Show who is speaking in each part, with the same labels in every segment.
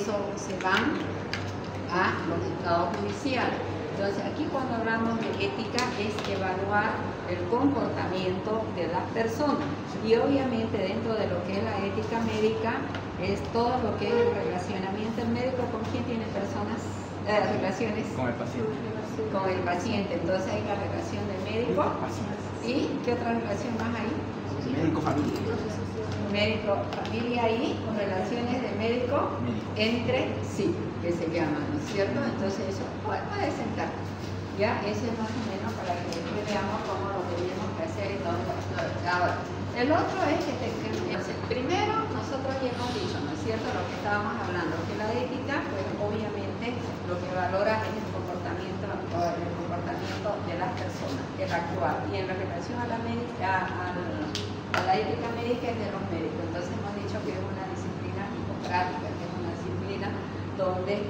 Speaker 1: eso se van a los estados judiciales. Entonces, aquí cuando hablamos de ética es evaluar el comportamiento de las personas. Y obviamente dentro de lo que es la ética médica es todo lo que es el relacionamiento. El médico con quién tiene relaciones
Speaker 2: con el paciente.
Speaker 1: Con el paciente. Entonces hay la relación de médico. ¿Y qué otra relación más hay?
Speaker 2: Médico-familia.
Speaker 1: Médico-familia y relaciones de médico entre sí, que se llaman, ¿no es cierto? Entonces eso puede sentar. Ya, eso es más o menos para que después veamos cómo lo tenemos que hacer y todo. Ahora, el otro es que primero nosotros ya hemos dicho, ¿no es cierto?, lo que estábamos hablando, que la ética, pues obviamente lo que valora es el comportamiento de las personas, el actuar. Y en relación a la ética médica es de los médicos. Entonces hemos dicho que es una disciplina hipocrática, que es una disciplina donde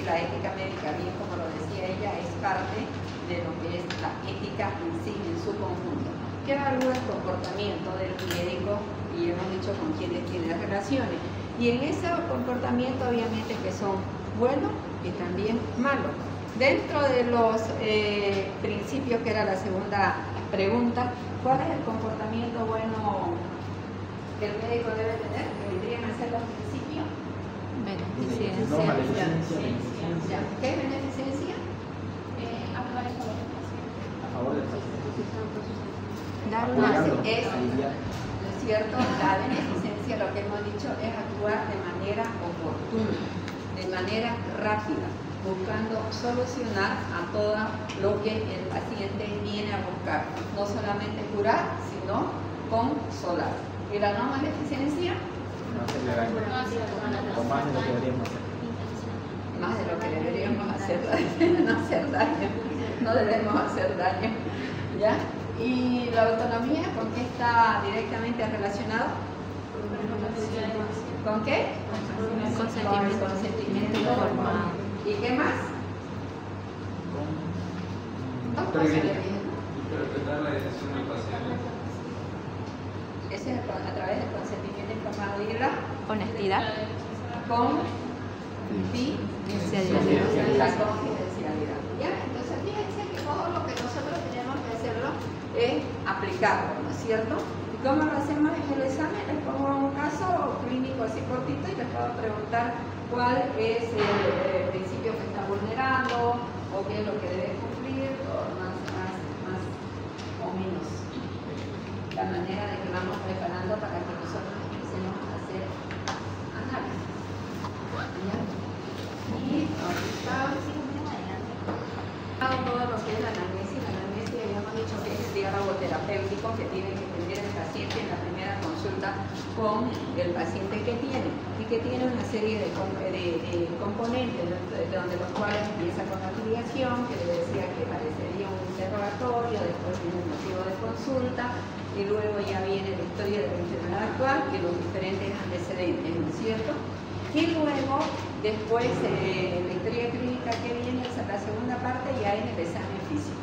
Speaker 1: la ética médica, bien como lo decía ella, es parte de lo que es la ética en sí, en su conjunto, que evalúa el comportamiento del médico y hemos dicho con quienes tiene relaciones. Y en ese comportamiento obviamente que son buenos y también malos. Dentro de los principios, que era la segunda pregunta, ¿cuál es el comportamiento bueno que el médico debe tener? Que vendrían a ser los principios.
Speaker 2: Beneficencia. No,
Speaker 1: beneficencia. ¿Qué es beneficencia?
Speaker 3: Actuar en favor del paciente.
Speaker 2: A favor del paciente.
Speaker 1: Dar una ¿no es cierto? La beneficencia, lo que hemos dicho, es actuar de manera oportuna, de manera rápida, buscando solucionar a todo lo que el paciente viene a buscar. No solamente curar, sino consolar. ¿Y la no maleficencia?
Speaker 2: No hacerle daño. O más de lo que deberíamos hacer.
Speaker 1: Más de lo que deberíamos hacer, no hacer daño. No debemos hacer daño. ¿Ya? ¿Y la autonomía con qué está directamente relacionado? ¿Con qué?
Speaker 3: Consentimiento.
Speaker 1: Con consentimiento informado. ¿Y qué más?
Speaker 4: Interpretar la decisión del paciente.
Speaker 1: Ese es a través del consentimiento informado y la
Speaker 3: Honestidad.
Speaker 1: La confidencialidad. ¿Ya? Entonces fíjense que todo lo que nosotros tenemos que hacerlo es aplicarlo, ¿no es cierto? ¿Y cómo lo hacemos en el examen? Les pongo un caso clínico así cortito y les puedo preguntar cuál es el principio que está vulnerando o qué es lo que debe cumplir, o más o menos la manera de que vamos preparando para que nosotros empecemos a hacer análisis. ¿Ya? Y ahorita todo lo que es la anamnesis. La anamnesis ya hemos dicho que es el diálogo terapéutico que tiene que tener el paciente en la primera consulta con el paciente que tiene, y que tiene una serie de componentes, donde los cuales empieza con la afiliación, que le decía que parecería un interrogatorio, después viene el motivo de consulta, y luego ya viene la historia de la enfermedad actual y los diferentes antecedentes, ¿no es cierto? Y luego, después, la historia clínica que viene es la segunda parte, ya en el examen físico.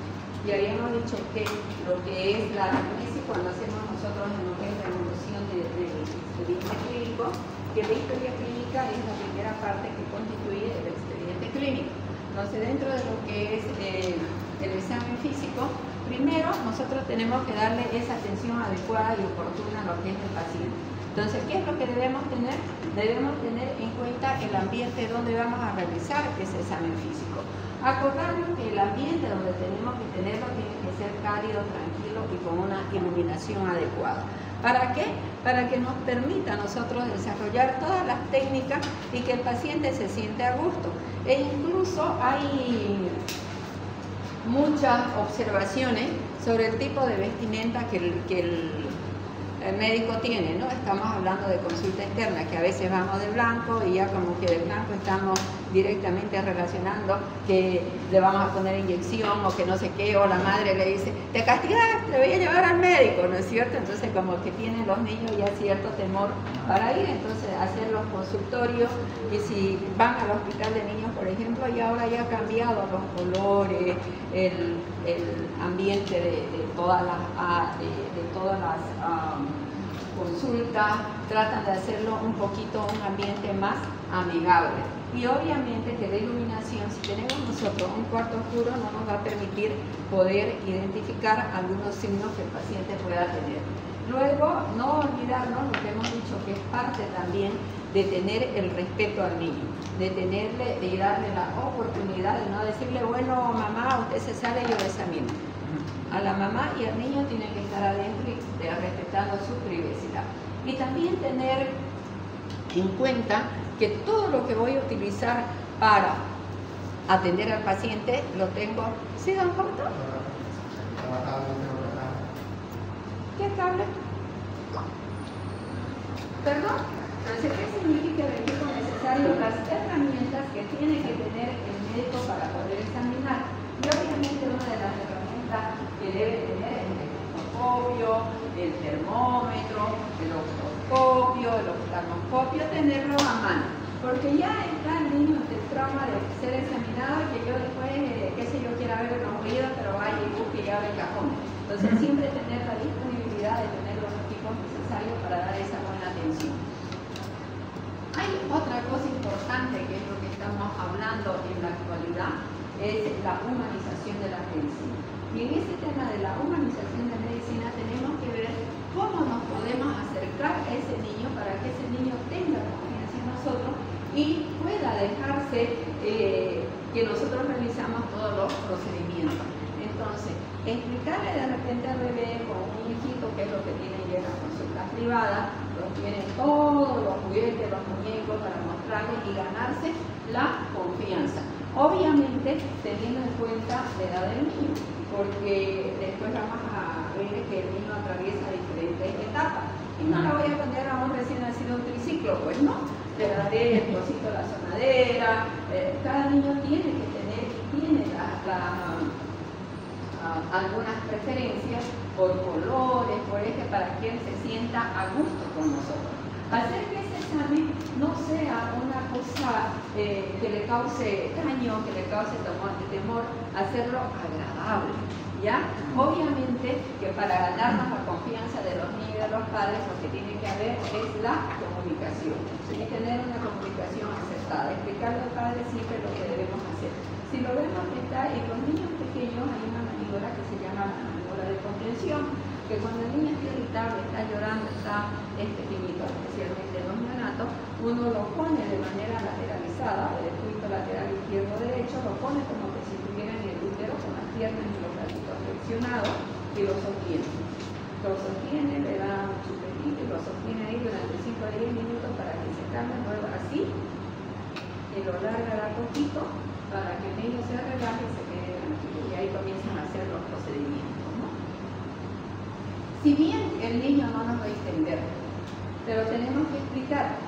Speaker 1: Y habíamos dicho que lo que es la anamnesis, cuando hacemos nosotros en lo que es la evolución del expediente clínico, que la historia clínica es la primera parte que constituye el expediente clínico. Entonces, dentro de lo que es el examen físico, primero nosotros tenemos que darle esa atención adecuada y oportuna a lo que es el paciente. Entonces, ¿qué es lo que debemos tener? Debemos tener en cuenta el ambiente donde vamos a realizar ese examen físico. Acordarnos que el ambiente donde tenemos que tenerlo tiene que ser cálido, tranquilo y con una iluminación adecuada. ¿Para qué? Para que nos permita a nosotros desarrollar todas las técnicas y que el paciente se siente a gusto. E incluso hay muchas observaciones sobre el tipo de vestimenta que el médico tiene, ¿no? Estamos hablando de consulta externa, que a veces vamos de blanco y ya como que de blanco estamos directamente relacionando que le vamos a poner inyección o que no sé qué, o la madre le dice, te castigaste, te voy a llevar al médico, ¿no es cierto? Entonces como que tienen los niños ya cierto temor para ir, entonces hacer los consultorios, y si van al hospital de niños, por ejemplo, y ahora ya ha cambiado los colores, el ambiente de todas las consulta, tratan de hacerlo un poquito un ambiente más amigable. Y obviamente que la iluminación, si tenemos nosotros un cuarto oscuro, no nos va a permitir poder identificar algunos signos que el paciente pueda tener. Luego, no olvidarnos lo que hemos dicho, que es parte también de tener el respeto al niño, de darle la oportunidad de no decirle, bueno, mamá, usted se sale, yo lo examino. A la mamá y al niño tienen que estar adentro y respetando su privacidad. Y también tener en cuenta que todo lo que voy a utilizar para atender al paciente lo tengo. ¿Sí, don Jorge? ¿Qué cable? ¿Perdón? Entonces, ¿qué significa el equipo necesario? Las herramientas que tiene que tener el médico para poder examinar. Y obviamente una de las herramientas que debe tener es el microscopio, el termómetro, el otoscopio, el oftalmoscopio, tenerlo a mano. Porque ya está el niño del trauma de ser examinado, que yo después, qué sé yo, quiera ver los ruidos, pero vaya y busque y abre el cajón. Entonces siempre tener la disponibilidad de tener los equipos necesarios para dar esa buena atención. Hay otra cosa importante que es lo que estamos hablando en la actualidad, es la humanización de la medicina. Y en este tema de la humanización de la medicina tenemos que ver cómo nos podemos acercar a ese niño para que ese niño tenga confianza en nosotros y pueda dejarse que nosotros realizamos todos los procedimientos. Entonces, explicarle de repente al bebé con un hijito qué es lo que tiene ya en las consultas privadas, tienen todos los juguetes, los muñecos para mostrarles y ganarse la confianza. Obviamente teniendo en cuenta la edad del niño, porque después vamos a ver que el niño atraviesa diferentes etapas. Y no le voy a poner a un recién nacido un triciclo, pues no. Le daré el cosito de la sonadera. Cada niño tiene que tener, algunas preferencias por colores, por para que él se sienta a gusto con nosotros. Hacer que ese examen no sea una cosa que le cause daño, que le cause temor, hacerlo agradable, ¿ya? Obviamente que para ganarnos la confianza de los niños y de los padres, lo que tiene que haber es la comunicación, y tener una comunicación acertada, explicarle al padre siempre lo que debemos hacer. Si lo vemos que está en los niños pequeños, hay una maniobra que se llama la maniobra de contención, que cuando el niño está irritable, está llorando, está finito, especialmente en los neonatos, uno lo pone de manera lateralizada, el público lateral izquierdo-derecho, lo pone como que si estuviera en el útero con las piernas y los bracitos flexionados y lo sostiene. Lo sostiene, le da un chupetito y lo sostiene ahí durante 5 a 10 minutos para que se calme, luego así, y lo larga a poquito para que el niño se relaje y se quede tranquilo. Y ahí comienzan a hacer los procedimientos, ¿no? Si bien el niño no nos va a entender, pero tenemos que explicar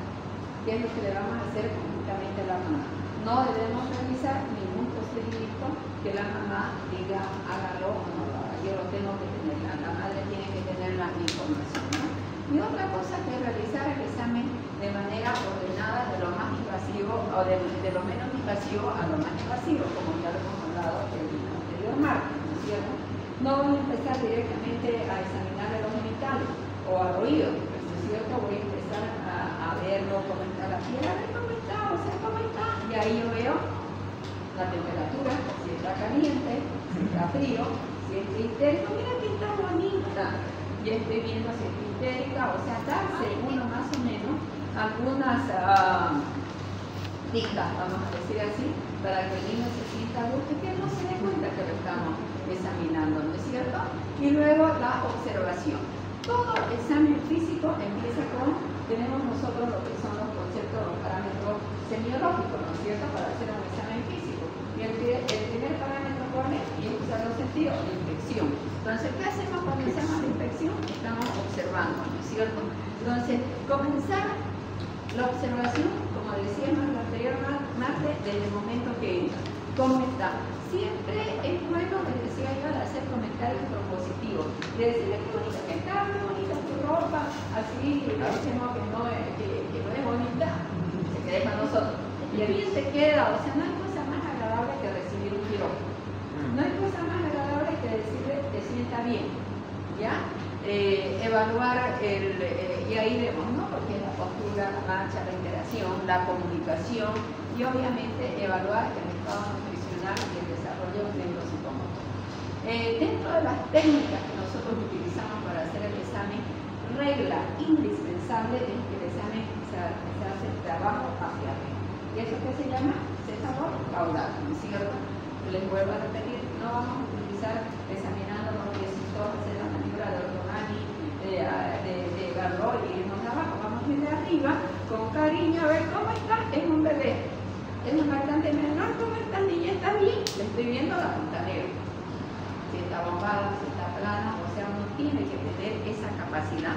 Speaker 1: qué es lo que le vamos a hacer conjuntamente a la mamá. No debemos realizar ningún procedimiento que la mamá diga hágalo o no lo haga. Yo lo tengo que tener, la madre tiene que tener la información, ¿no? Y otra cosa que es realizar el examen de manera ordenada, de lo más invasivo o de lo menos invasivo a lo más invasivo, como ya lo hemos hablado el anterior martes, ¿no es cierto? No voy a empezar directamente a examinarle los genitales o al oído, ¿no es cierto? Voy a empezar a verlo, cómo está la piel, a ver cómo está, o sea, cómo está, y ahí yo veo la temperatura, si está caliente, si está frío, si es histérico, mira que está bonita, y estoy viendo si es histérica, o sea, darse uno más o menos algunas dictas, vamos a decir así, para que el niño se sienta a gusto y que no se dé cuenta que lo estamos examinando, ¿no es cierto? Y luego la observación. Todo examen físico empieza con, tenemos nosotros lo que son los conceptos, los parámetros semiológicos, ¿no es cierto?, para hacer un examen físico. Y el primer parámetro pone, y es usar los sentidos, la inspección. Entonces, ¿qué hacemos cuando hacemos la inspección? Estamos observando, ¿no es cierto? Entonces, comenzar la observación, como decíamos en el anterior martes, desde el momento que entra. ¿Cómo está? Siempre es bueno, les decía yo, de hacer comentarios propositivos. De decirle qué bonita que está, qué bonita tu ropa, así decimos que no es bonita, se quede para nosotros. Y bien se queda, o sea, no hay cosa más agradable que recibir un piropo. No hay cosa más agradable que decirle te sienta bien, ¿ya? evaluar y ahí vemos, ¿no? Porque es la postura, la marcha, la interacción, la comunicación y obviamente evaluar el estado nutricional y el desarrollo neuropsicomotor. Dentro de las técnicas que nosotros utilizamos para hacer el examen, regla indispensable es que el examen se hace trabajo hacia arriba. ¿Y eso qué se llama? César caudal, ¿no es cierto? Les vuelvo a repetir, no vamos a utilizar examinando los piecitos, hacer la maniobra de ortogani, de Garroy y irnos de abajo. Vamos a ir de arriba con cariño a ver cómo está. Es un bebé, es un lactante menor, ¿cómo está niña? ¿Está bien? Le estoy viendo la punta negra. Si está bombada, si está plana, o sea, uno tiene que tener esa capacidad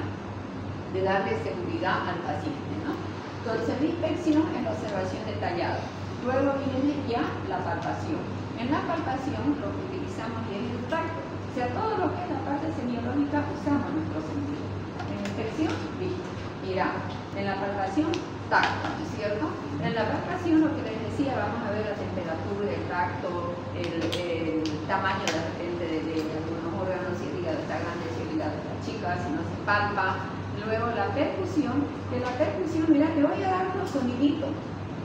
Speaker 1: de darle seguridad al paciente, ¿no? Entonces, la inspección es la observación detallada. Luego viene ya la palpación. En la palpación lo que utilizamos es el tacto. O sea, todo lo que es la parte semiológica usamos nuestro sentido. En la inspección, vista. Miramos. En la palpación, tacto, ¿no es cierto? En la palpación, lo que les decía, vamos a ver la temperatura, el tacto, el tamaño de repente de algunos órganos, si el hígado está grande, si el hígado está chica, si no se palpa. Luego la percusión, que la percusión, mira, te voy a dar unos soniditos,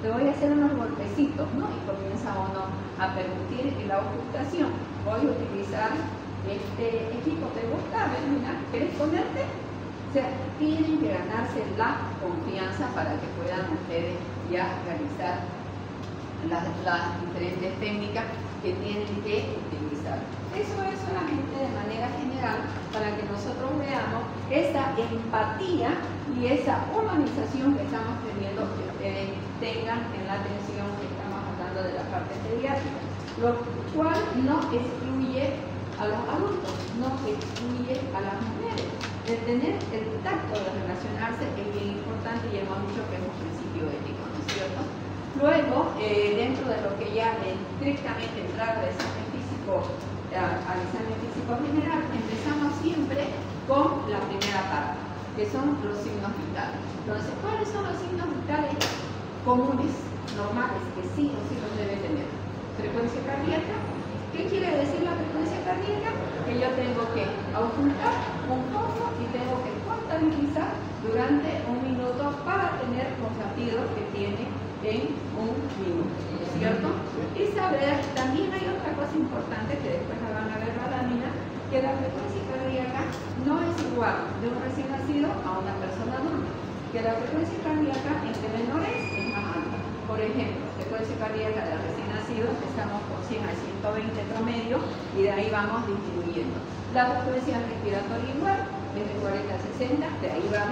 Speaker 1: te voy a hacer unos golpecitos, ¿no? Y comienza uno a percutir en la ocultación. Voy a utilizar este equipo, ¿te gusta? A ver, mira, ¿quieres ponerte? O sea, tienen que ganarse la confianza para que puedan ustedes ya realizar las diferentes técnicas que tienen que utilizar. Eso es solamente de manera general para que nosotros veamos esa empatía y esa humanización que estamos teniendo que ustedes tengan en la atención que estamos hablando de la parte pediátrica, lo cual no excluye a los adultos, no excluye a las mujeres. El tener el tacto de relacionarse es bien importante y hemos dicho que es un principio ético, ¿no es cierto? Luego, dentro de lo que ya estrictamente entrar al examen físico general, empezamos siempre con la primera parte, que son los signos vitales. Entonces, ¿cuáles son los signos vitales comunes, normales, que sí o sí los debe tener? Frecuencia cardíaca. ¿Qué quiere decir la frecuencia cardíaca? Que yo tengo que aumentar un poco y tengo que contabilizar durante un minuto para tener los latidos que tiene en un minuto, ¿no es cierto? Y saber, también hay otra cosa importante que después la van a ver la lámina, que la frecuencia cardíaca no es igual de un recién nacido a una persona adulta, que la frecuencia cardíaca entre menores es más alta. Por ejemplo, frecuencia cardíaca del recién nacido empezamos con 100 a 120 promedio y de ahí vamos disminuyendo. La frecuencia respiratoria igual, desde 40 a 60, de ahí va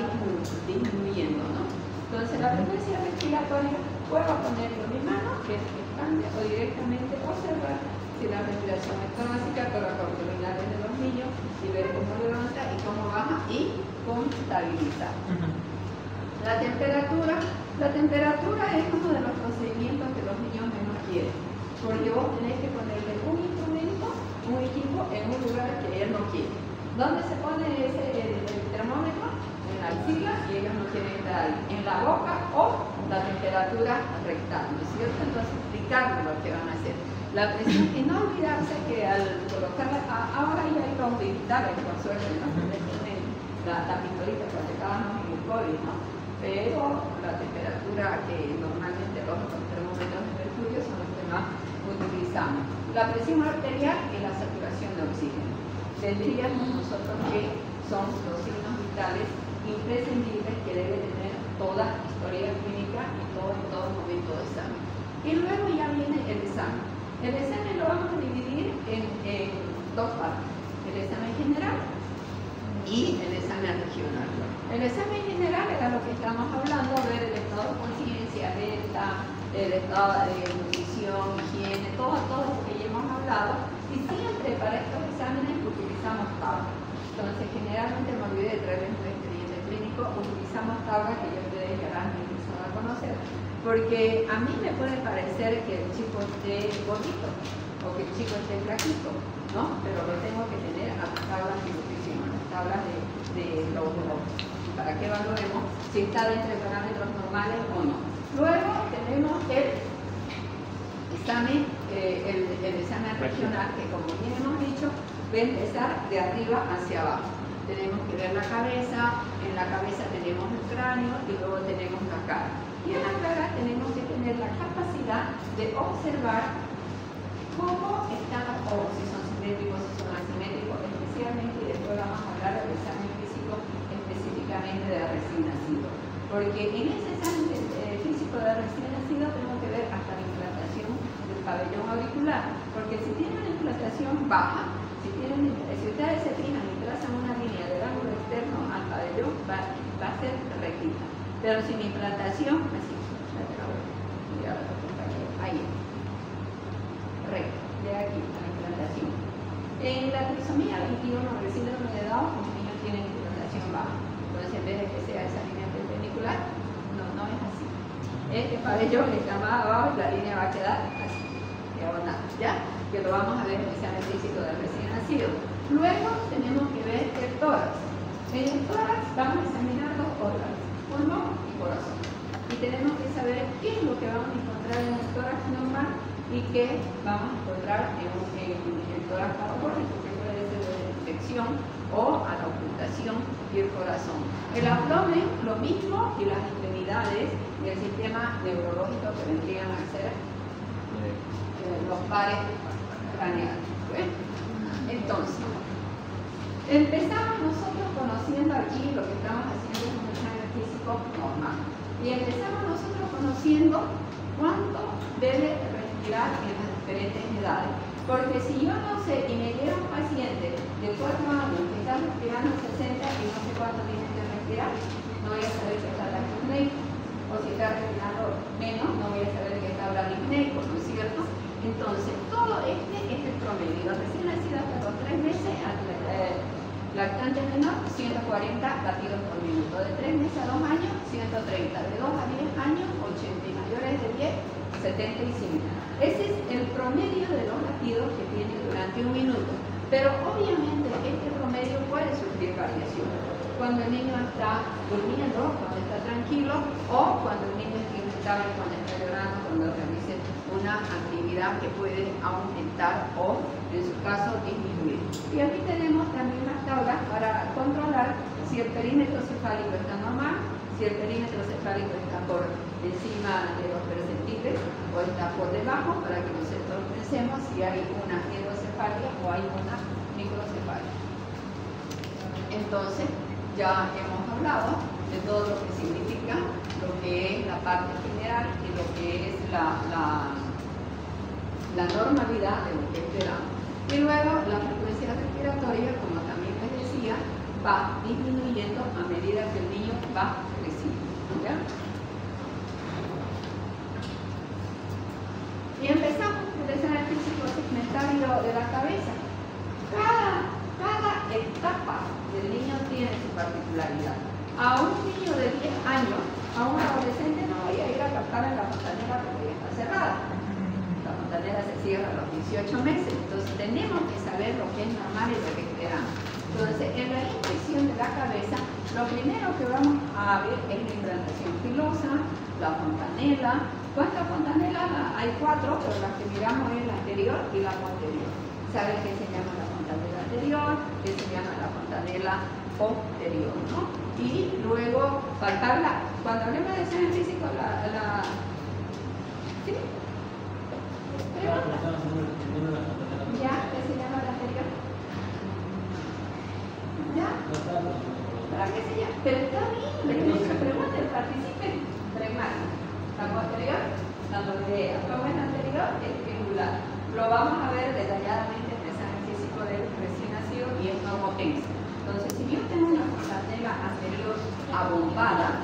Speaker 1: disminuyendo, ¿no? Entonces la frecuencia respiratoria, puedo poner en mi mano, que es cambia, o directamente observar si la respiración es torácica, toracoabdominal de los niños, y ver cómo levanta y cómo baja y contabilizar. La temperatura es uno de los procedimientos que los niños menos quieren, porque vos tenés que ponerle un instrumento, un equipo en un lugar que él no quiere. ¿Dónde se pone el termómetro? En la axila, y ellos no quieren estar ahí. En la boca o la temperatura rectal, ¿no es cierto? Entonces explicarles lo que van a hacer. La presión, y no olvidarse que al colocarla, ahora ya hay los digitales, por suerte, ¿no? Tienen la pistolita que aplicábamos en el COVID, ¿no? Pero la temperatura que normalmente los termómetros de mercurio son los que más utilizamos. La presión arterial y la saturación de oxígeno. Tendríamos nosotros que son los signos vitales imprescindibles que debe tener toda historia clínica y en todo momento de examen. Y luego ya viene el examen. El examen lo vamos a dividir en dos partes. El examen general y el examen regional. El examen general era lo que estamos hablando, ver el estado de conciencia, el estado de nutrición, higiene, todo lo que ya hemos hablado. Y siempre para estos exámenes utilizamos tablas. Entonces, generalmente me olvidé de traerles un expediente clínico, utilizamos tablas que ya ustedes ya han empezado a conocer, porque a mí me puede parecer que el chico esté gordito o que el chico esté flaquito, ¿no? Pero lo tengo que tener a las tablas de nutrición, a las tablas de los para que valoremos si está dentro de parámetros normales o no. Luego tenemos el examen, el examen regional, que como bien hemos dicho, va a empezar de arriba hacia abajo. tenemos que ver la cabeza, en la cabeza tenemos el cráneo y luego tenemos la cara. Y en la cara tenemos que tener la capacidad de observar cómo están los ojos, si son simétricos, si son asimétricos, especialmente, y después vamos a hablar del examen físico específicamente de recién nacido. Porque en ese examen físico de recién nacido tenemos que ver hasta la implantación del pabellón auricular, porque si tiene una implantación baja, si ustedes se fijan y trazan una línea del ángulo externo al pabellón, va a ser rectita. Pero sin implantación, así, ahí, recta, de aquí a la implantación. En la trisomía 21, el síndrome de Down, los niños tienen implantación baja. Entonces, en vez de que sea esa línea perpendicular, no es así. Este pabellón está más abajo y la línea va a quedar así, diagonal, ¿ya? Que lo vamos a ver en el examen físico del recién nacido. Luego tenemos que ver el tórax. En el tórax vamos a examinar dos órganos, pulmón y corazón. Y tenemos que saber qué es lo que vamos a encontrar en el tórax normal y qué vamos a encontrar en el tórax patológico, que puede ser de infección o a la ocultación y el corazón. El abdomen, lo mismo, y las extremidades y el sistema neurológico que vendrían a ser los pares craneales. ¿Ven? Entonces, empezamos nosotros conociendo aquí lo que estamos haciendo es un examen físico normal. Y empezamos nosotros conociendo cuánto debe respirar en las diferentes edades. Porque si yo no sé y me llega un paciente de 4 años que está respirando 60 y no sé cuánto tiene que respirar, no voy a saber que está apneico. O si está respirando menos, no voy a saber que está apneico, ¿no es cierto? Entonces, todo este es el promedio. Recién nacido hasta los 3 meses, lactante menor, 140 latidos por minuto. De 3 meses a 2 años, 130. De 2 a 10 años, 80. Y mayores de 10, 75. Ese es el promedio de los latidos que tiene durante un minuto. Pero obviamente este promedio puede sufrir variación. Cuando el niño está durmiendo, cuando está tranquilo, o cuando el niño está irritable, cuando está llorando, cuando realice una actividad que puede aumentar o, en su caso, disminuir. Y aquí tenemos también unas tablas para controlar si el perímetro cefálico está normal, si el perímetro cefálico está por encima de los percentiles o está por debajo, para que nosotros pensemos si hay una hidrocefalia o hay una microcefalia. Entonces, ya hemos hablado de todo lo que significa lo que es la parte general y lo que es la normalidad de lo que esperamos. Y luego la frecuencia respiratoria, como también les decía, va disminuyendo a medida que el niño va creciendo. ¿Ya? Y empezamos por el examen físico segmentario de la cabeza. Cada etapa del niño tiene su particularidad. A un niño de 10 años, a un adolescente no voy a ir a captar en la fontanera porque ya está cerrada. La fontanera se cierra a los 18 meses, entonces tenemos que saber lo que es normal y lo que esperamos. Entonces, en la inspección de la cabeza, lo primero que vamos a ver es la implantación filosa, la fontanela. ¿Cuántas fontanelas? Hay 4, pero las que miramos es la anterior y la posterior. ¿Saben qué se llama la fontanela anterior? ¿Qué se llama la fontanela posterior? ¿No? Y luego faltarla. Cuando hablemos de examen físico, ¿sí? ¿Ya? ¿Qué se llama la anterior? ¿Ya? ¿Para qué se llama? Pero está bien, le he hecho preguntas, participen. Pragmática. La posterior, la idea. ¿Cómo es la anterior? Es triangular. Lo vamos a ver detalladamente en el examen físico del recién nacido y es normotensa. Entonces, si yo tengo una fontanela anterior abombada,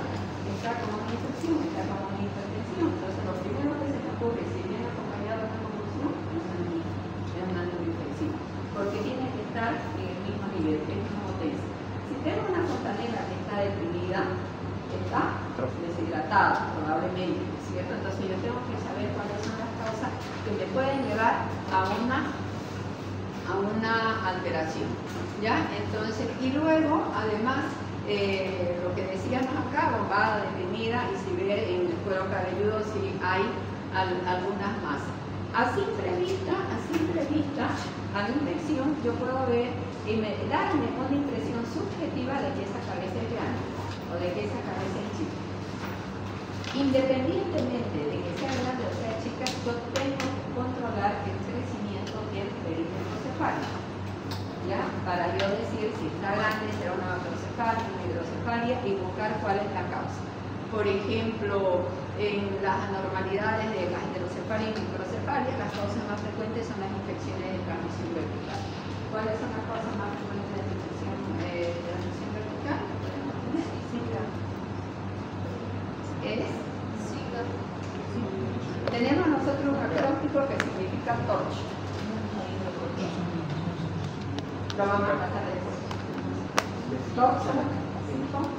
Speaker 1: está como una infección, está como una hipertensión. Entonces, lo primero que se me ocurre, si viene acompañado de una convulsión, es una neuroinfección. Porque tiene que estar en el mismo nivel, es normotensa. Si tengo una fontanela que está deprimida, está deshidratada, probablemente, ¿cierto? Entonces yo tengo que saber cuáles son las causas que me pueden llevar a una alteración, ¿ya? Entonces, y luego, además, lo que decíamos acá, bombada, deprimida, y si ve en el cuero cabelludo si hay algunas masas. A simple vista, a la infección, yo puedo ver y darme una impresión subjetiva de que esa cabeza es grande o de que esa cabeza es chica. Independientemente de que sea grande o sea chica, yo tengo que controlar el crecimiento del perimicrocefálico, ¿ya? Para yo decir si está grande, será una macrocefalia, una hidrocefalia y buscar cuál es la causa. Por ejemplo, en las anormalidades de la heterocefalia y microcefalia, las causas más frecuentes son las infecciones de transmisión vertical. ¿Cuáles son las causas más frecuentes de infección de transmisión vertical? Zika. Tenemos nosotros un acróstico que significa torch. Lo vamos a pasar después. Torch, síntoma.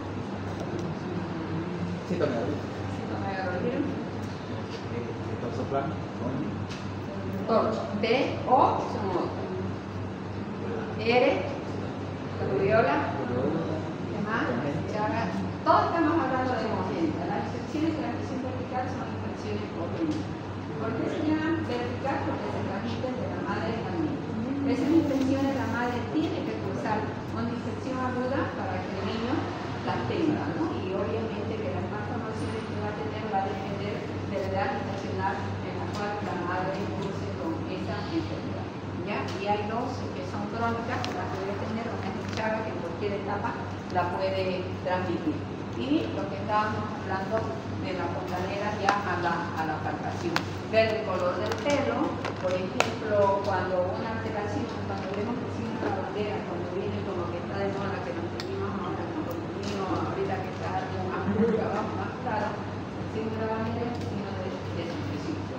Speaker 1: Torch. T-O son otros. R, rubiola, ¿qué más? Todos estamos hablando de hemogénica. Las infecciones de transmisión vertical son infecciones congénitas. ¿Por qué se llaman vertical? Porque se transmiten de la madre al niño. Esas infecciones la madre tiene que cursar una infección aguda para que el niño las tenga, ¿no? Y obviamente que las malformaciones que va a tener va a depender de la edad gestacional en la cual la madre curse con esa enfermedad. ¿Ya? Y hay dos que son crónicas, que las puede tener, una es hinchada que en cualquier etapa la puede transmitir. Y lo que estábamos hablando de la fontanera ya a la palpación. Ver el color del pelo, por ejemplo, cuando una alteración, cuando vemos que sigue la bandera, cuando viene como que está de moda, que nos tuvimos ahora, como tuvimos ahorita que está algo más pura, más claro, el signo de la bandera es el signo de supresión.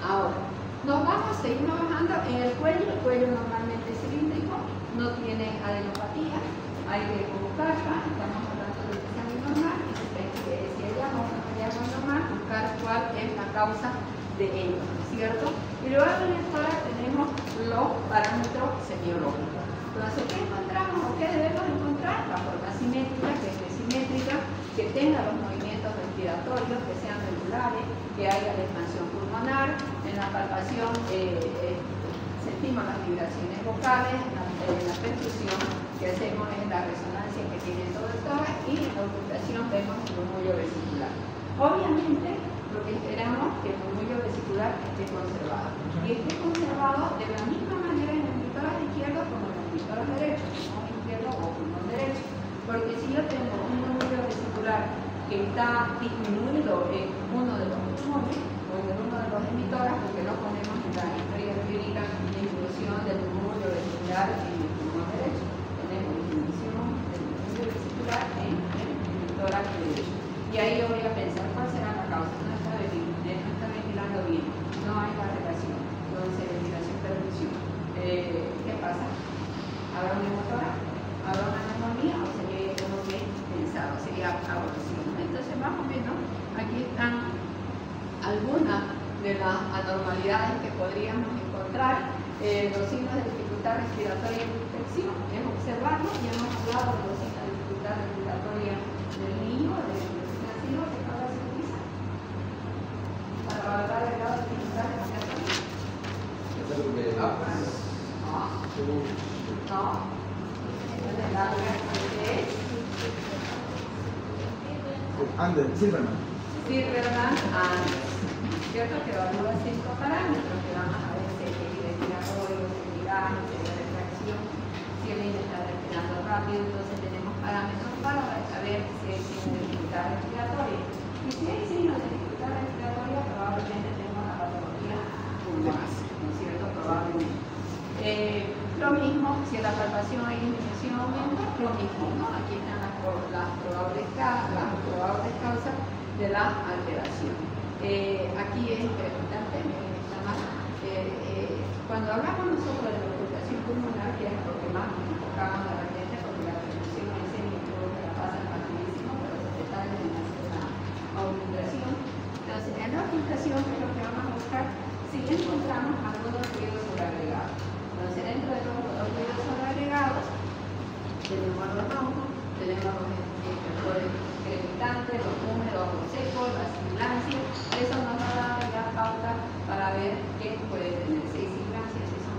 Speaker 1: Ahora, nos vamos a seguir bajando en el cuello normalmente es cilíndrico, no tiene adenopatía, hay que buscarla, estamos hablando de que sea normal, y si hay algo normal, buscar cuál es la causa de ello, ¿cierto? Y luego en el tórax tenemos los parámetros semiológicos. Entonces, ¿qué encontramos o qué debemos encontrar? La forma simétrica, que es simétrica, que tenga los movimientos respiratorios, que sean regulares, que haya la expansión pulmonar, en la palpación sentimos las vibraciones vocales, en la percusión que hacemos es la resonancia que tiene todo el tórax y en la ocultación vemos el murmullo vesicular. Obviamente lo que esperamos es que el murmullo vesicular esté conservado y esté conservado de la misma manera en el clítoris izquierdo como en el clítoris derecho, pulmón izquierdo o pulmón derecho, porque si yo tengo un murmullo vesicular que está disminuido en uno de los pulmones o en uno de los emitoras, porque no ponemos en la historia clínica disminución del murmullo vesicular en el pulmón derecho, tenemos disminución del murmullo vesicular en el tórax derecho. Y ahí yo voy a pensar cuál será la causa. No está ventilando bien, no hay la relación, entonces ventilación-perfusión. ¿Qué pasa? ¿Habrá un hemotórax? ¿Habrá una neumonía o sería como que pensado? Sería aborción. Entonces, más o menos, aquí están algunas de las anormalidades que podríamos encontrar. Los signos de dificultad respiratoria y infección es observarlo. Ya hemos hablado de los signos de dificultad respiratoria del niño, del nacido, que ahora se utiliza para valorar el grado de dificultad respiratoria. No.
Speaker 2: Silverman.
Speaker 1: Silverman, ¿cierto? Que evalúa 5 parámetros que vamos a ver si el respiratorio, seguridad, de retracción, si el niño está respirando rápido, entonces tenemos parámetros para saber si hay signo de dificultad respiratoria. Y si hay signo de dificultad respiratoria, probablemente tenemos la patología pulmonar, ¿no es cierto? Probablemente. Lo mismo, si la palpación hay disminución o aumento, lo mismo, ¿no? Aquí están las probables causas de la alteración. Aquí es importante, cuando hablamos nosotros de la ocultación pulmonar, que es lo que más nos enfocamos de repente, porque la prevención en serio que la pasa facilísimo, pero los detalles en la ocultación. Entonces, en la ocultación, que es lo que vamos a buscar, si encontramos algunos ruidos sobreagregados. Entonces, dentro de los ruidos sobreagregados, tenemos los roncos, tenemos los crepitantes, los húmedos, los secos, la sibilancia. Eso nos va a dar ya pauta para ver qué puede tener. Si hay sibilancia, si son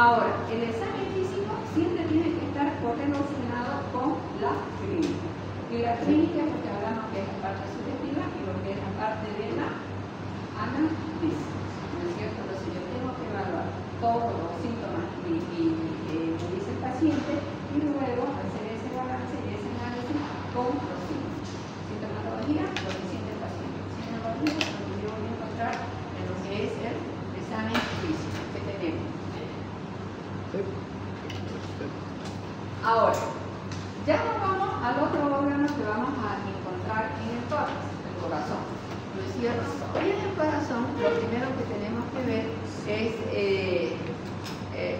Speaker 1: Ahora, el examen físico siempre tiene que estar correlacionado con la clínica. Y la clínica es lo que hablamos que es la parte subjetiva y lo que es la parte de la análisis. ¿No es cierto? Entonces yo tengo que evaluar todos los síntomas que me dice el paciente y luego hacer ese balance y ese análisis con los síntomas. Sintomatología, lo que siente el paciente. Sintomatología, lo que yo voy a encontrar en lo que es el examen físico que tenemos. Ahora, ya nos vamos al otro órgano que vamos a encontrar en el tórax, el corazón. ¿No es cierto? Y en el corazón, lo primero que tenemos que ver es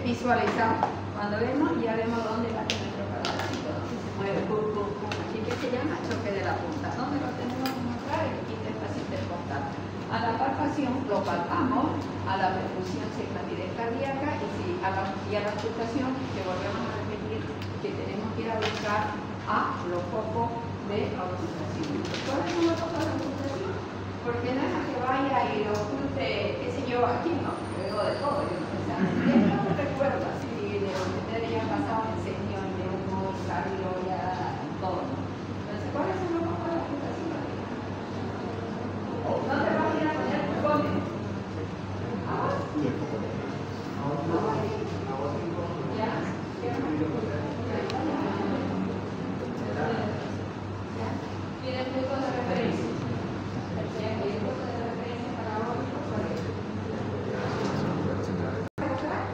Speaker 1: visualizar. Cuando vemos, ya vemos dónde late nuestro corazoncito, dónde se mueve, aquí que se llama choque de la punta. ¿Dónde lo tenemos que mostrar? El quinto espacio intercostal. A la palpación lo palpamos, a la perfusión se platidez cardíaca y a la auscultación, que volvemos a repetir, que tenemos que ir a buscar a los focos de auscultación. ¿Cuál es el foco de auscultación? Porque no es a que vaya y lo oculte, qué sé yo, aquí no, luego de todo. Yo no me recuerdo así de lo que ustedes ya han pasado en señor, de humo, cardio, ya todo. Entonces, ¿cuál es el foco de auscultación? No te vas a ir a poner ¿dónde? Ahora. Ya. ¿Tienes puntos de referencia? ¿Tienes puntos de referencia para vos?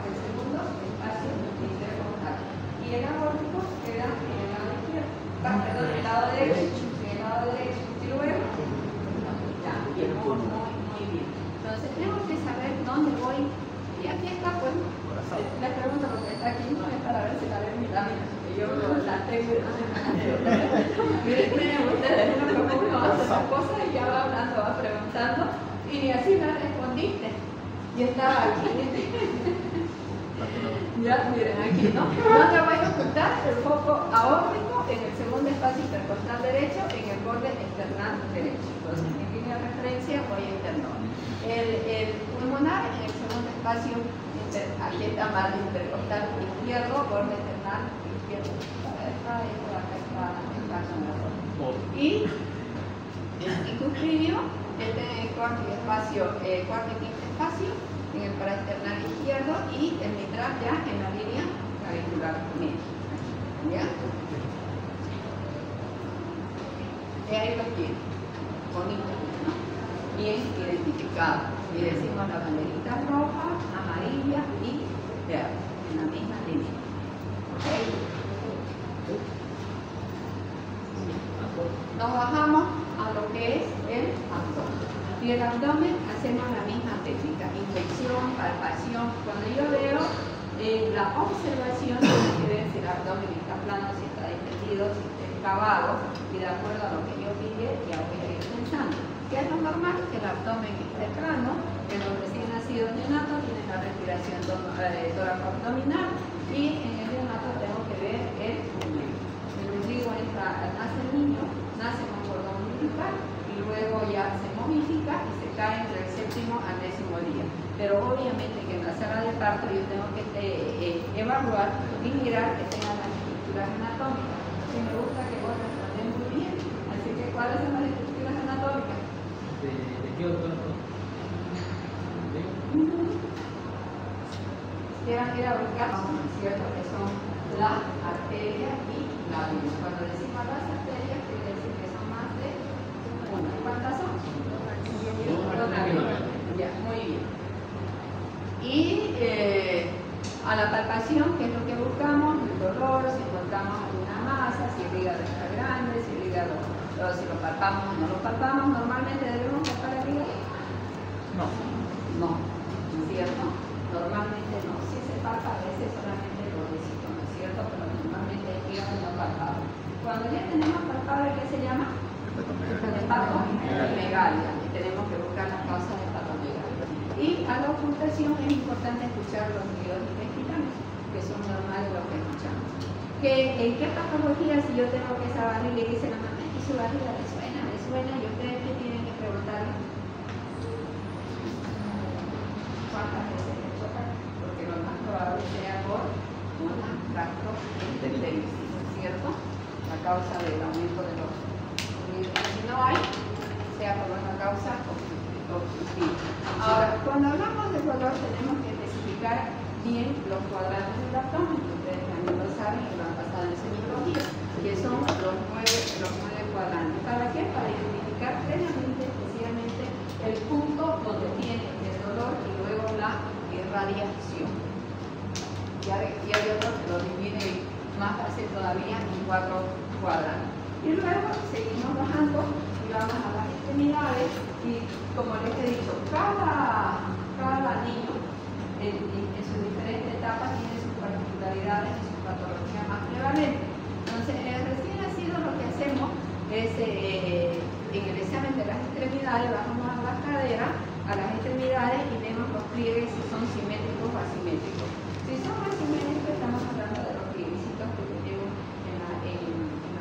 Speaker 1: El segundo espacio intercostal. Y el aórtico queda en el lado izquierdo. Perdón, el lado derecho. En el lado derecho. ¿Y luego? Ya, bien, muy bien. Entonces tengo que saber dónde voy. Y aquí está, pues. Les pregunto porque está aquí, no es para ver si la ven mi lámina. Yo la tengo. Miren ustedes, uno hace una cosa y ya va hablando, va preguntando. Y así me respondiste. Y estaba aquí. Ya, miren aquí, ¿no? ¿Dónde voy a ocultar? El foco aórtico en el segundo espacio intercostal derecho, en el borde external derecho. Entonces, en línea de referencia voy a interno. El pulmonar en el segundo espacio, aquí está más intercostal izquierdo, borde external izquierdo. Y el cuspideo, este en el cuarto y quinto espacio, en el paraesternal izquierdo y el mitral ya en la línea clavicular media. ¿Ya? Y ahí lo tienen, bonito, ¿no? Bien identificado. Y decimos la banderita roja, amarilla y verde, en la misma línea. ¿Ok? Nos bajamos a lo que es el abdomen. Y el abdomen hacemos la misma técnica, inspección, palpación. Cuando yo veo la observación, tiene que ver si el abdomen está plano, si está distendido, si está excavado, y de acuerdo a lo que yo pide, ya voy a ir pensando. ¿Qué es lo normal? Que el abdomen esté plano, que los recién nacidos neonatos tienen la respiración tóraco-abdominal, y en el neonato tengo que ver el ombligo. El ombligo nace el niño, nace con cordón umbilical, y luego ya se momifica y se cae entre el séptimo al 10º día. Pero obviamente que en la sala de parto yo tengo que evaluar y mirar que tengan las estructuras anatómicas. Y me gusta que vos respondes muy bien. Así que, ¿cuáles son las estructuras anatómicas?
Speaker 2: ¿De qué otro?
Speaker 1: Quieran ir a buscar, ¿cierto? Que son las arterias y la vena. Cuando decimos las arterias, quiere decir que son más de una. ¿Cuántas son? Ya, muy bien. Y a la palpación, ¿qué es lo que buscamos? El dolor, si encontramos alguna masa, si el hígado está grande, si el hígado, si lo palpamos o no lo palpamos. Normalmente debemos palpar el hígado. No, ¿no es cierto? Normalmente no. Si se palpa, a veces solamente el bordecito, ¿no es cierto? Pero normalmente el hígado no palpado. Cuando ya tenemos palpado, ¿qué se llama? Hepatomegalia. Y tenemos que buscar las causas de hepatomegalia. Y a la ocultación es importante escuchar los ruidos intestinales, que son normales lo que escuchamos. ¿En qué patología, si yo tengo que esa barriga y le dice la mamá, que su barriga le suena, y ustedes qué tienen que preguntarle? ¿Cuántas veces le choca? Porque lo más probable probable sea por una gastroenteritis, ¿cierto? La causa del aumento de los líquidos. Si no hay, sea por una causa obstructiva. Ahora, cuando hablamos de dolor tenemos que especificar bien los cuadrantes del abdomen, que ustedes también lo saben y lo han pasado en semiología, que son los nueve cuadrantes. ¿Para qué? Para identificar plenamente, especialmente, el punto donde tiene el dolor y luego la irradiación. Y hay otros que lo dividen más fácil todavía en 4 cuadrantes. Y luego seguimos bajando y vamos a las extremidades y, como les he dicho, cada niño en sus diferentes etapas tiene sus particularidades y sus patologías más prevalentes. Entonces, en el recién nacido lo que hacemos es, en el examen de las extremidades, bajamos a las caderas, a las extremidades y vemos los pliegues si son simétricos o asimétricos. Si son asimétricos, estamos hablando de los plieguecitos que tenemos en la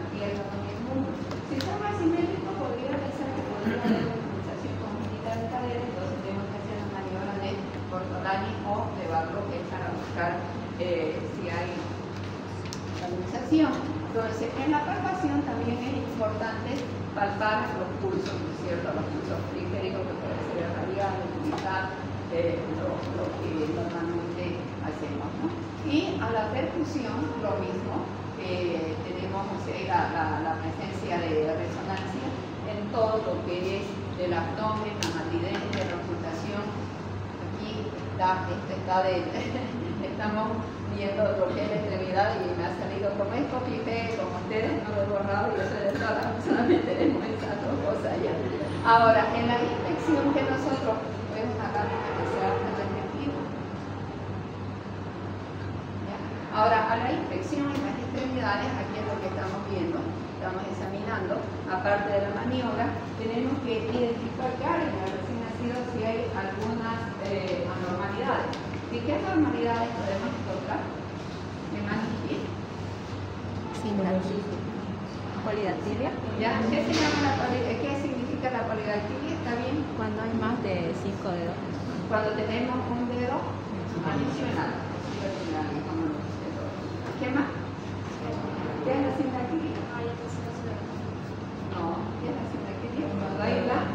Speaker 1: pierna o en el muslo. Si son asimétricos, podría pensar que podría haber una organización congénita de cadera, entonces tenemos que hacer una maniobra de Ortolani o de Barlow para buscar si hay organización. Entonces, en la palpación también es importante palpar los pulsos, ¿no es cierto? Los pulsos periféricos, que puede ser el radial, utilizar lo que normalmente hacemos, ¿no? Y a la percusión, lo mismo, tenemos la presencia de resonancia en todo lo que es el abdomen, la mandidente, la ocultación. Aquí estamos viendo lo que es la extremidad y me ha salido como es copy-paste, como ustedes no lo he borrado, yo sé de todas las personas tenemos esas dos cosas ya. Ahora, en la inspección que nosotros podemos sacar que sea efectivo. Ahora, a la inspección en las extremidades, aquí es lo que estamos viendo, estamos examinando, aparte de la maniobra, tenemos que identificar en el recién nacido si hay algunas anormalidades. ¿Y qué anormalidades podemos encontrar? ¿De manos y pies?
Speaker 3: Polidactilia.
Speaker 1: ¿Ya? ¿Qué significa la polidactilia? ¿Está bien?
Speaker 3: Cuando hay más de 5 dedos.
Speaker 1: Cuando tenemos un dedo adicional. ¿Qué más? ¿Qué es la sindactilia? No, ¿qué es la sindactilia? Cuando hay la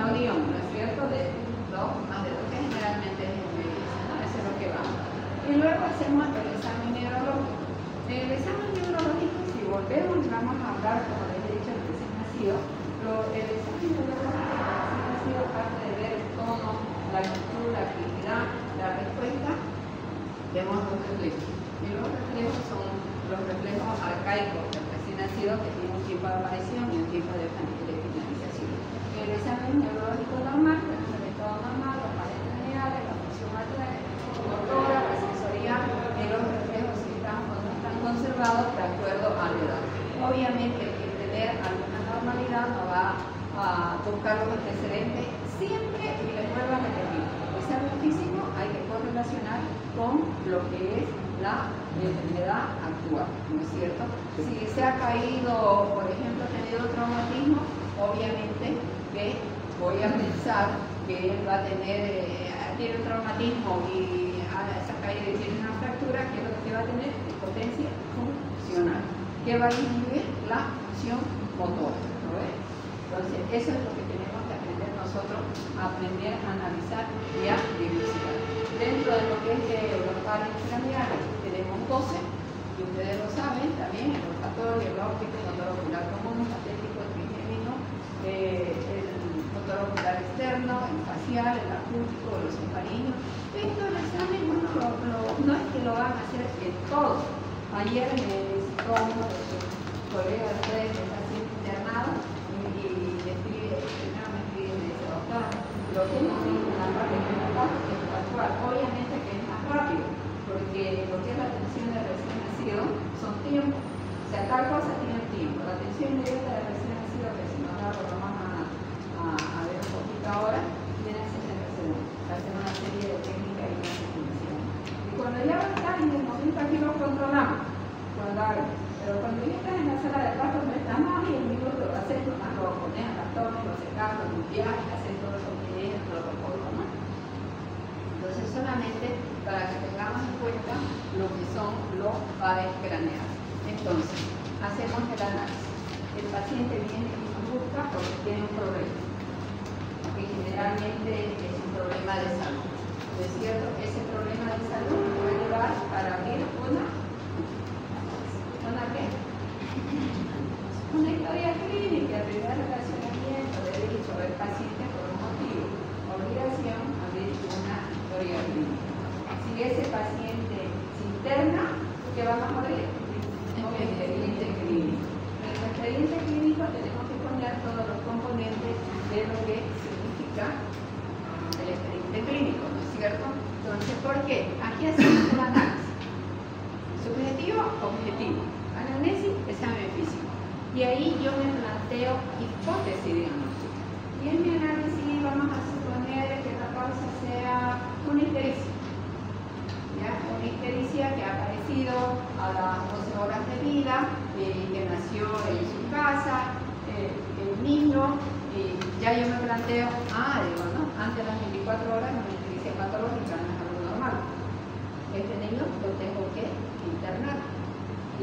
Speaker 1: unión, ¿no es cierto? De dos más de dos, que generalmente es en medicina, ¿no? Eso es lo que vamos. Y luego hacemos el examen neurológico. En el examen neurológico, si volvemos, vamos a hablar, como les he dicho, del recién nacido, el examen neurológico del recién nacido, aparte de ver el tono, la actitud, la actividad, la respuesta, vemos los reflejos. Y los reflejos son los reflejos arcaicos del recién nacido, que tienen un tiempo de aparición y un tiempo de finalización. El examen neurológico normal, el estado normal, los paneles lineales, la función motora, la sensorial, y los reflejos si están o no están conservados de acuerdo a la edad. Obviamente, el tener alguna normalidad no va a buscar los antecedentes siempre, y les vuelvo a repetir, el examen físico hay que correlacionar con lo que es la enfermedad actual, ¿no es cierto? Si se ha caído, por ejemplo, ha tenido traumatismo, obviamente que voy a pensar que él va a tener, tiene un traumatismo y esa caída y tiene una fractura, que es lo que va a tener impotencia funcional, que va a inhibir la función motora, ¿no ves? Entonces, eso es lo que tenemos que aprender nosotros, aprender a analizar y a dilucidar. Dentro de lo que es los pares craneales, tenemos 12, y ustedes lo saben también, el olfatorio, el óptico, el motor ocular común, el patético, el trigémino, el motor ocular externo, el facial, el acústico, los ompariños. Esto el examen, bueno, no es que lo van a hacer en todos. Ayer me visitó uno de sus colegas de ustedes que está siempre internado y me escribe, primero me escribe y me dice, doctor, lo que hemos visto en la parte prenatal es actual. Obviamente que es más rápido, porque lo que es la atención de recién nacido son tiempos. O sea, tal cosa tiene tiempo. La atención inmediata de recién nacido, que si nos da lo vamos a ver un poquito ahora, tiene 60 segundos. Hacen una serie de técnicas y una definición. Y cuando ya va a estar en el momento aquí lo controlamos, pero cuando ya estás en la sala de parto no está más y el minuto lo haces, nomás lo pones a la toma, lo secas, lo limpias y haces todo lo que es el protocolo, ¿no? Entonces solamente para que tengamos en cuenta lo que son los pares craneales. Entonces, hacemos el análisis. El paciente viene y nos busca porque tiene un problema, que generalmente es un problema de salud. ¿No es cierto? Ese problema de salud puede llevar para abrir ¿una qué? Una historia clínica, el primer relacionamiento de dicho del paciente por un motivo, obligación, abrir una historia clínica. Si ese paciente se interna, ¿qué vamos a abrir? Un expediente clínico. En el expediente clínico tenemos que poner todos los componentes de lo que significa el expediente clínico, ¿no es cierto? Entonces, ¿por qué? Aquí hacemos un análisis. Subjetivo, objetivo. Anamnesis, examen físico. Y ahí yo me planteo hipótesis diagnóstica. Y en mi análisis vamos a suponer que la causa sea una ictericia. ¿Ya? Una ictericia que ha aparecido a las 12 horas de vida, que nació en su casa, el niño, ya yo me planteo, digo, no, antes de las 24 horas no me ictericia patológica, no es algo normal. Este niño lo tengo que internar.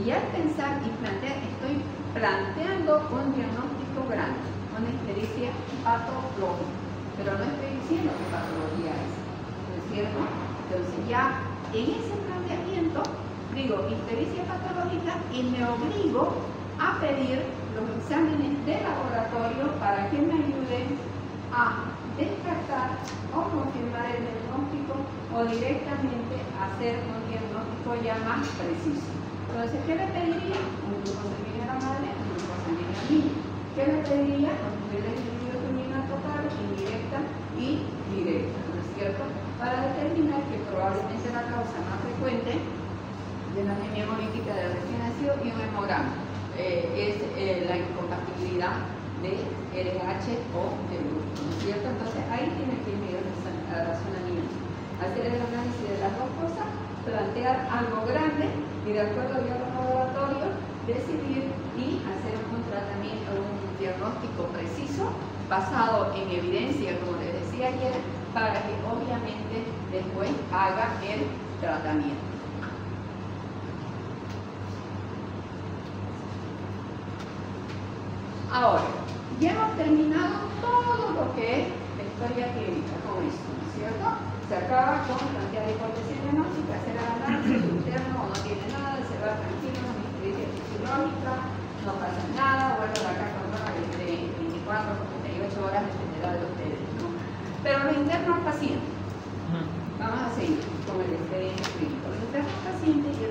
Speaker 1: Y al pensar y plantear, estoy planteando un diagnóstico grande, una ictericia patológica, pero no estoy diciendo qué patología es, ¿no es cierto? Entonces ya en ese planteamiento digo ictericia patológica y me obligo a pedir los exámenes de laboratorio para que me ayuden a descartar o confirmar el diagnóstico o directamente hacer un diagnóstico ya más preciso. Entonces, ¿qué le pediría? Un grupo sanguíneo a la madre, un grupo sanguíneo al niño. ¿Qué le pediría? Los niveles de hidroquinina total, indirecta y directa, ¿no es cierto? Para determinar que probablemente la causa más frecuente de la anemia hemolítica de recién nacido y un hemograma es la incompatibilidad de RH o del grupo, ¿no es cierto? Entonces, ahí tiene que ir mi razonamiento. Hacer el análisis de las dos cosas, plantear algo grande y de acuerdo a los laboratorios decidir y hacer un tratamiento, un diagnóstico preciso basado en evidencia, como les decía ayer, para que obviamente después haga el tratamiento. Ahora, ya hemos terminado todo lo que es la historia clínica con esto, ¿no es cierto? Se acaba con plantear hipótesis diagnóstica, hacer el análisis interno o no tiene nada, se va tranquilo, no es ictericia fisiológica, no pasa nada, vuelve a la caja de 24 o 48 horas, dependerá de ustedes, ¿no? Pero lo interno al paciente. Vamos a seguir con el expediente clínico. Lo interno al paciente y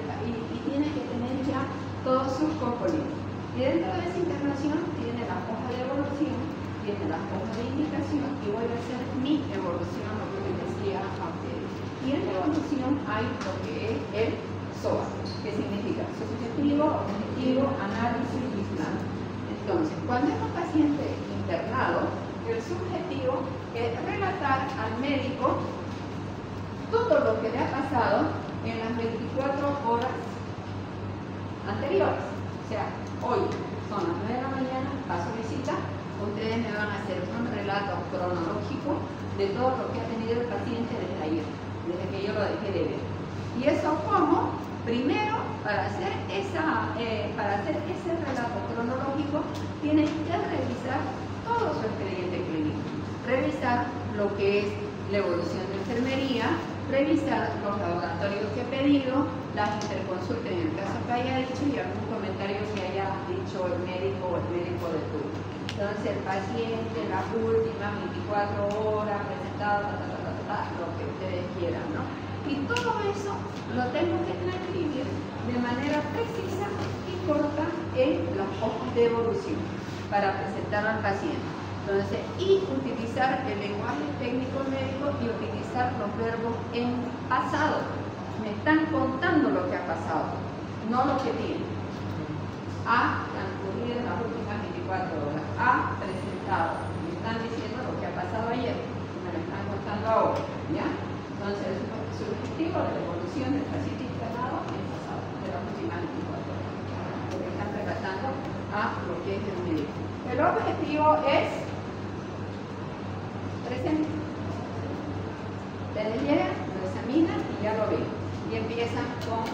Speaker 1: tiene que tener ya todos sus componentes. Y dentro de esa internación tiene la hoja de evolución, tiene la hoja de indicación y voy a hacer mi evolución, lo que les decía a ustedes. Y en la evolución hay lo que es el SOA, que significa subjetivo, objetivo, análisis y plan. Entonces, cuando es un paciente internado, el subjetivo es relatar al médico todo lo que le ha pasado en las 24 horas anteriores. O sea, hoy son las 9 de la mañana, paso visita, ustedes me van a hacer un relato cronológico de todo lo que ha tenido el paciente desde ayer, desde que yo lo dejé de ver. Y eso como, primero, para hacer ese relato cronológico, tienen que revisar todo su expediente clínico, revisar lo que es la evolución de enfermería, revisar los laboratorios que he pedido, las interconsultas en el caso que haya dicho y algún comentario que haya dicho el médico o el médico de turno. Entonces el paciente, las últimas 24 horas, presentado, lo que ustedes quieran, ¿no? Y todo eso lo tengo que transcribir de manera precisa y corta en las hojas de evolución para presentar al paciente. Entonces, y utilizar el lenguaje técnico médico y utilizar los verbos en pasado. Me están contando lo que ha pasado, no lo que tiene. Ha transcurrido en las últimas 24 horas. Ha presentado. Me están diciendo lo que ha pasado ayer. Me lo están contando ahora. ¿Ya? Entonces, el subjetivo de la evolución del paciente internado en pasado, de las últimas 24 horas. Porque están relatando a lo que es el médico. El objetivo es presente. Ustedes llegan, lo examinan y ya lo ven. Y empiezan con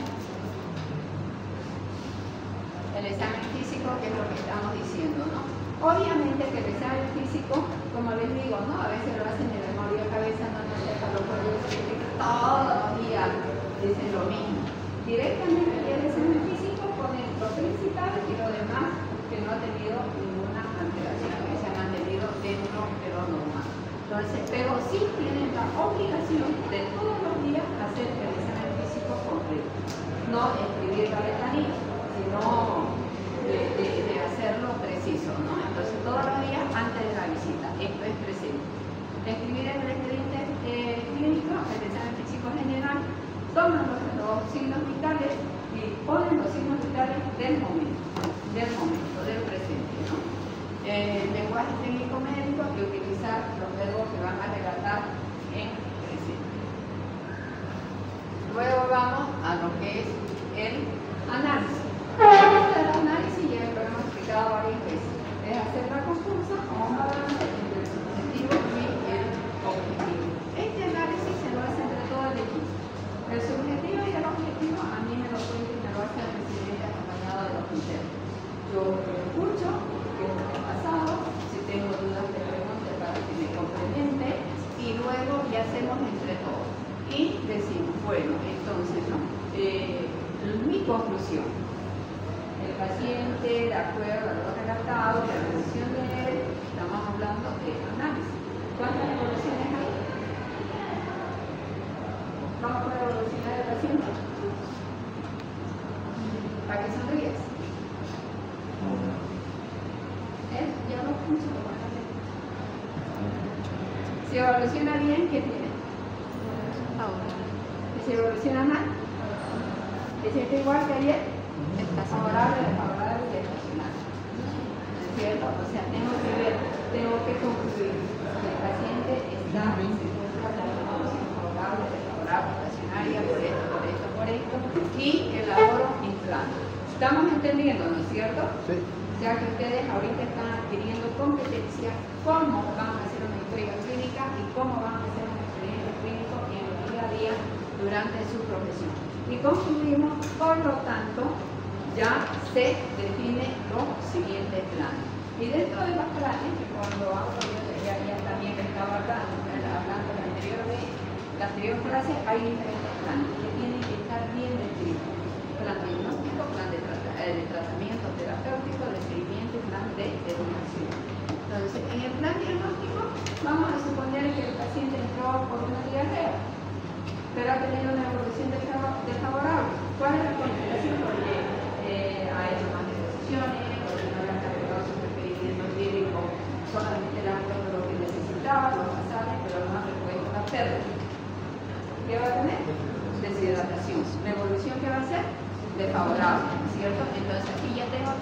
Speaker 1: el examen físico, que es lo que estamos diciendo, ¿no? Obviamente que el examen físico, como les digo, ¿no? A veces lo hacen de memoria de cabeza, no nos dejan los juegos todos los días dicen lo mismo. Directamente el examen físico ponen lo principal y lo demás que no ha tenido ninguna alteración, que se ha mantenido dentro de lo normal. Entonces, pero sí tienen la obligación de todos los días hacer el examen físico completo. No escribir la letanía, sino de hacerlo preciso, ¿no? Entonces, todos los días antes de la visita, esto es presente. Escribir en el expediente clínico, el examen físico general, toman los signos vitales y ponen los signos vitales del momento, del presente, ¿no? Lenguaje técnico médico y utilizar los verbos que van a relatar en presente. Luego vamos a lo que es el análisis. El análisis ya lo hemos explicado varias veces. Es hacer la consulta como un balance entre el subjetivo y el objetivo. Este análisis se lo hace entre todo el equipo. El subjetivo y el objetivo a mí me lo cuenta y me lo hace el residente acompañado de los internos. Yo escucho qué es lo que ha pasado, si tengo dudas te pregunto para que me complemente y luego ya hacemos entre todos. Y decimos, bueno, entonces, ¿no? Mi conclusión. El paciente, de acuerdo a lo relatado, la evolución de él, estamos hablando de análisis. ¿Cuántas evoluciones hay? ¿Cómo puede evolucionar el paciente? ¿Para qué sonríes? ¿Eh? Ya no funciona. Si evoluciona bien, ¿qué tiene? ¿Y si evoluciona mal? ¿Se siente igual que ayer? Está favorable, desfavorable y estacional. ¿No es cierto? O sea, tengo que ver, tengo que concluir que el paciente está en evolución favorable, desfavorable, estacionaria, por esto, y elaboro mi plan. ¿Estamos entendiendo, no es cierto?
Speaker 2: Sí.
Speaker 1: O sea que ustedes ahorita están adquiriendo competencia, cómo van a hacer una historia clínica y cómo van a hacer un expediente clínico en el día a día durante su profesión. Y concluimos, por lo tanto, ya se define los siguientes planes. Y dentro de los planes, que cuando hablo ya también estaba hablando la anterior clase, hay diferentes planes que tienen que estar bien descritos. Plan diagnóstico, plan de tratamiento terapéutico, de seguimiento y plan de educación. Entonces, en el plan diagnóstico, vamos a suponer que el paciente entró por una diarrea, pero ha tenido una evolución desfavorable. ¿Cuál es la complicación? Porque ha hecho más deposiciones, porque no le ha cargado su requerimiento hídrico, solamente le han puesto lo que necesitaba, los basales, pero no ha repuesto la pérdida. ¿Qué va a tener? Deshidratación. ¿La evolución qué va a ser? Desfavorable, ¿cierto? Entonces aquí ya tengo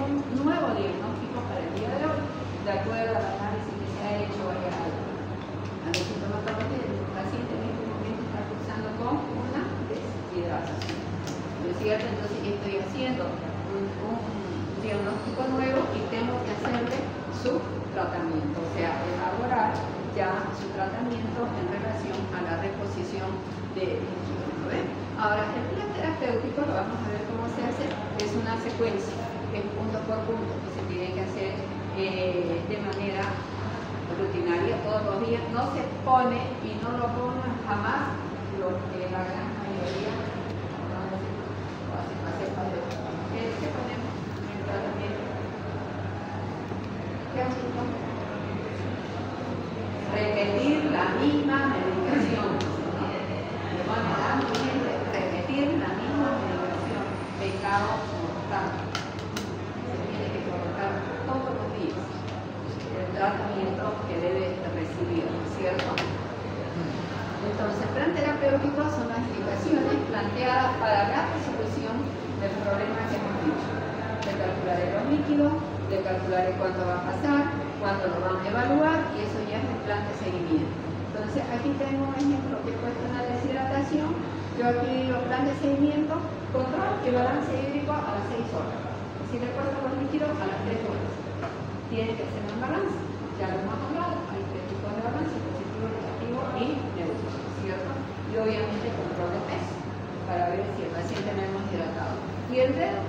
Speaker 1: un nuevo diagnóstico para el día de hoy, de acuerdo al análisis que se ha hecho a la sintomatología del paciente en este momento está cursando con una deshidratación. ¿No es cierto? Entonces estoy haciendo un diagnóstico nuevo y tengo que hacerle su tratamiento, o sea, elaborar ya su tratamiento en relación a la reposición de líquido. Ahora, el plan terapéutico, lo vamos a ver cómo se hace, es una secuencia, es punto por punto, que se tiene que hacer de manera rutinaria todos los días. No se pone y no lo pongan jamás lo que la gran mayoría no hace falta. ¿Qué ponemos en el tratamiento? ¿Qué asunto? Repetir la misma medicación. Repetir la misma medicación, pecado mortal. Se tiene que colocar todos los días el tratamiento que debe recibir, ¿cierto? Entonces, el plan terapéutico son las indicaciones planteadas para la resolución del problema que hemos dicho. De calcular los líquidos, de calcular cuánto va a pasar, cuándo lo van a evaluar, y eso ya es el plan de seguimiento. Entonces, aquí tengo un ejemplo que he puesto en la deshidratación. Yo aquí digo plan de seguimiento, control y balance hídrico a las 6 horas. Si le cuento los líquidos a las 3 horas. Tiene que hacer un balance. Ya lo hemos hablado, hay 3 tipos de balance, positivo, negativo y neutro, ¿cierto? Y obviamente control de peso.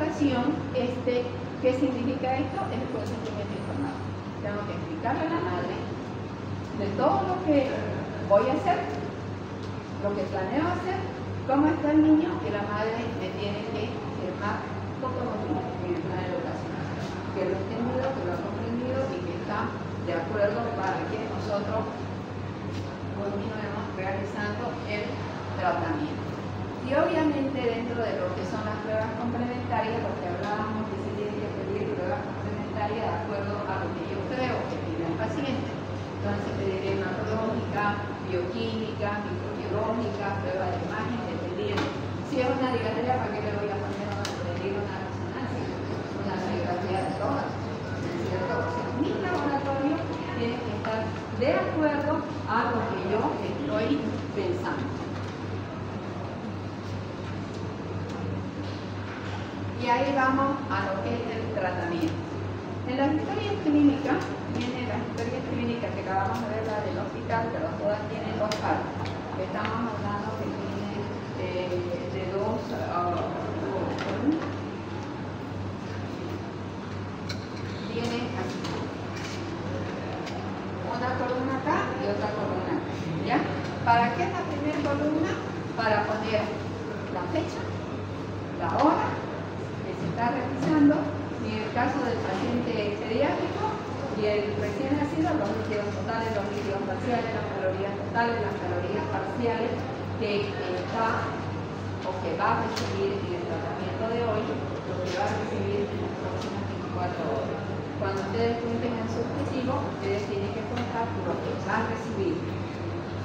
Speaker 1: educación, ¿qué significa esto? Es el consentimiento informado. Tengo que explicarle a la madre de todo lo que voy a hacer, lo que planeo hacer, cómo está el niño, y la madre me tiene que firmar todo lo que en el plan de educación. Que lo ha entendido, que lo ha comprendido y que está de acuerdo para que nosotros continuemos realizando el tratamiento. Y obviamente dentro de lo que son las pruebas complementarias, lo que hablábamos que se tiene que pedir pruebas complementarias de acuerdo a lo que yo creo que pide el paciente. Entonces pediré hematológica, bioquímica, microbiológica, prueba de imagen, dependiendo. Si es una diarrea, ¿para qué le voy a poner una resonancia? Una radiografía de todas, ¿cierto? O sea, mi laboratorio tiene que estar de acuerdo a lo que yo estoy pensando. Y ahí vamos a lo que es el tratamiento. En las historias clínicas, viene las historias clínicas que acabamos de ver, la del hospital, pero todas tienen dos partes. Estamos hablando que tiene de dos columnas. Viene así. Una columna acá y otra columna acá. ¿Ya? ¿Para qué es la primera columna? Para poner la fecha, la hora, se está revisando, y en el caso del paciente pediátrico y el recién nacido, los líquidos totales, los líquidos parciales, las calorías totales, las calorías parciales que está o que va a recibir en el tratamiento de hoy, lo que va a recibir en las próximas 24 horas. Cuando ustedes cuenten en subjetivo, ustedes tienen que contar lo que va a recibir.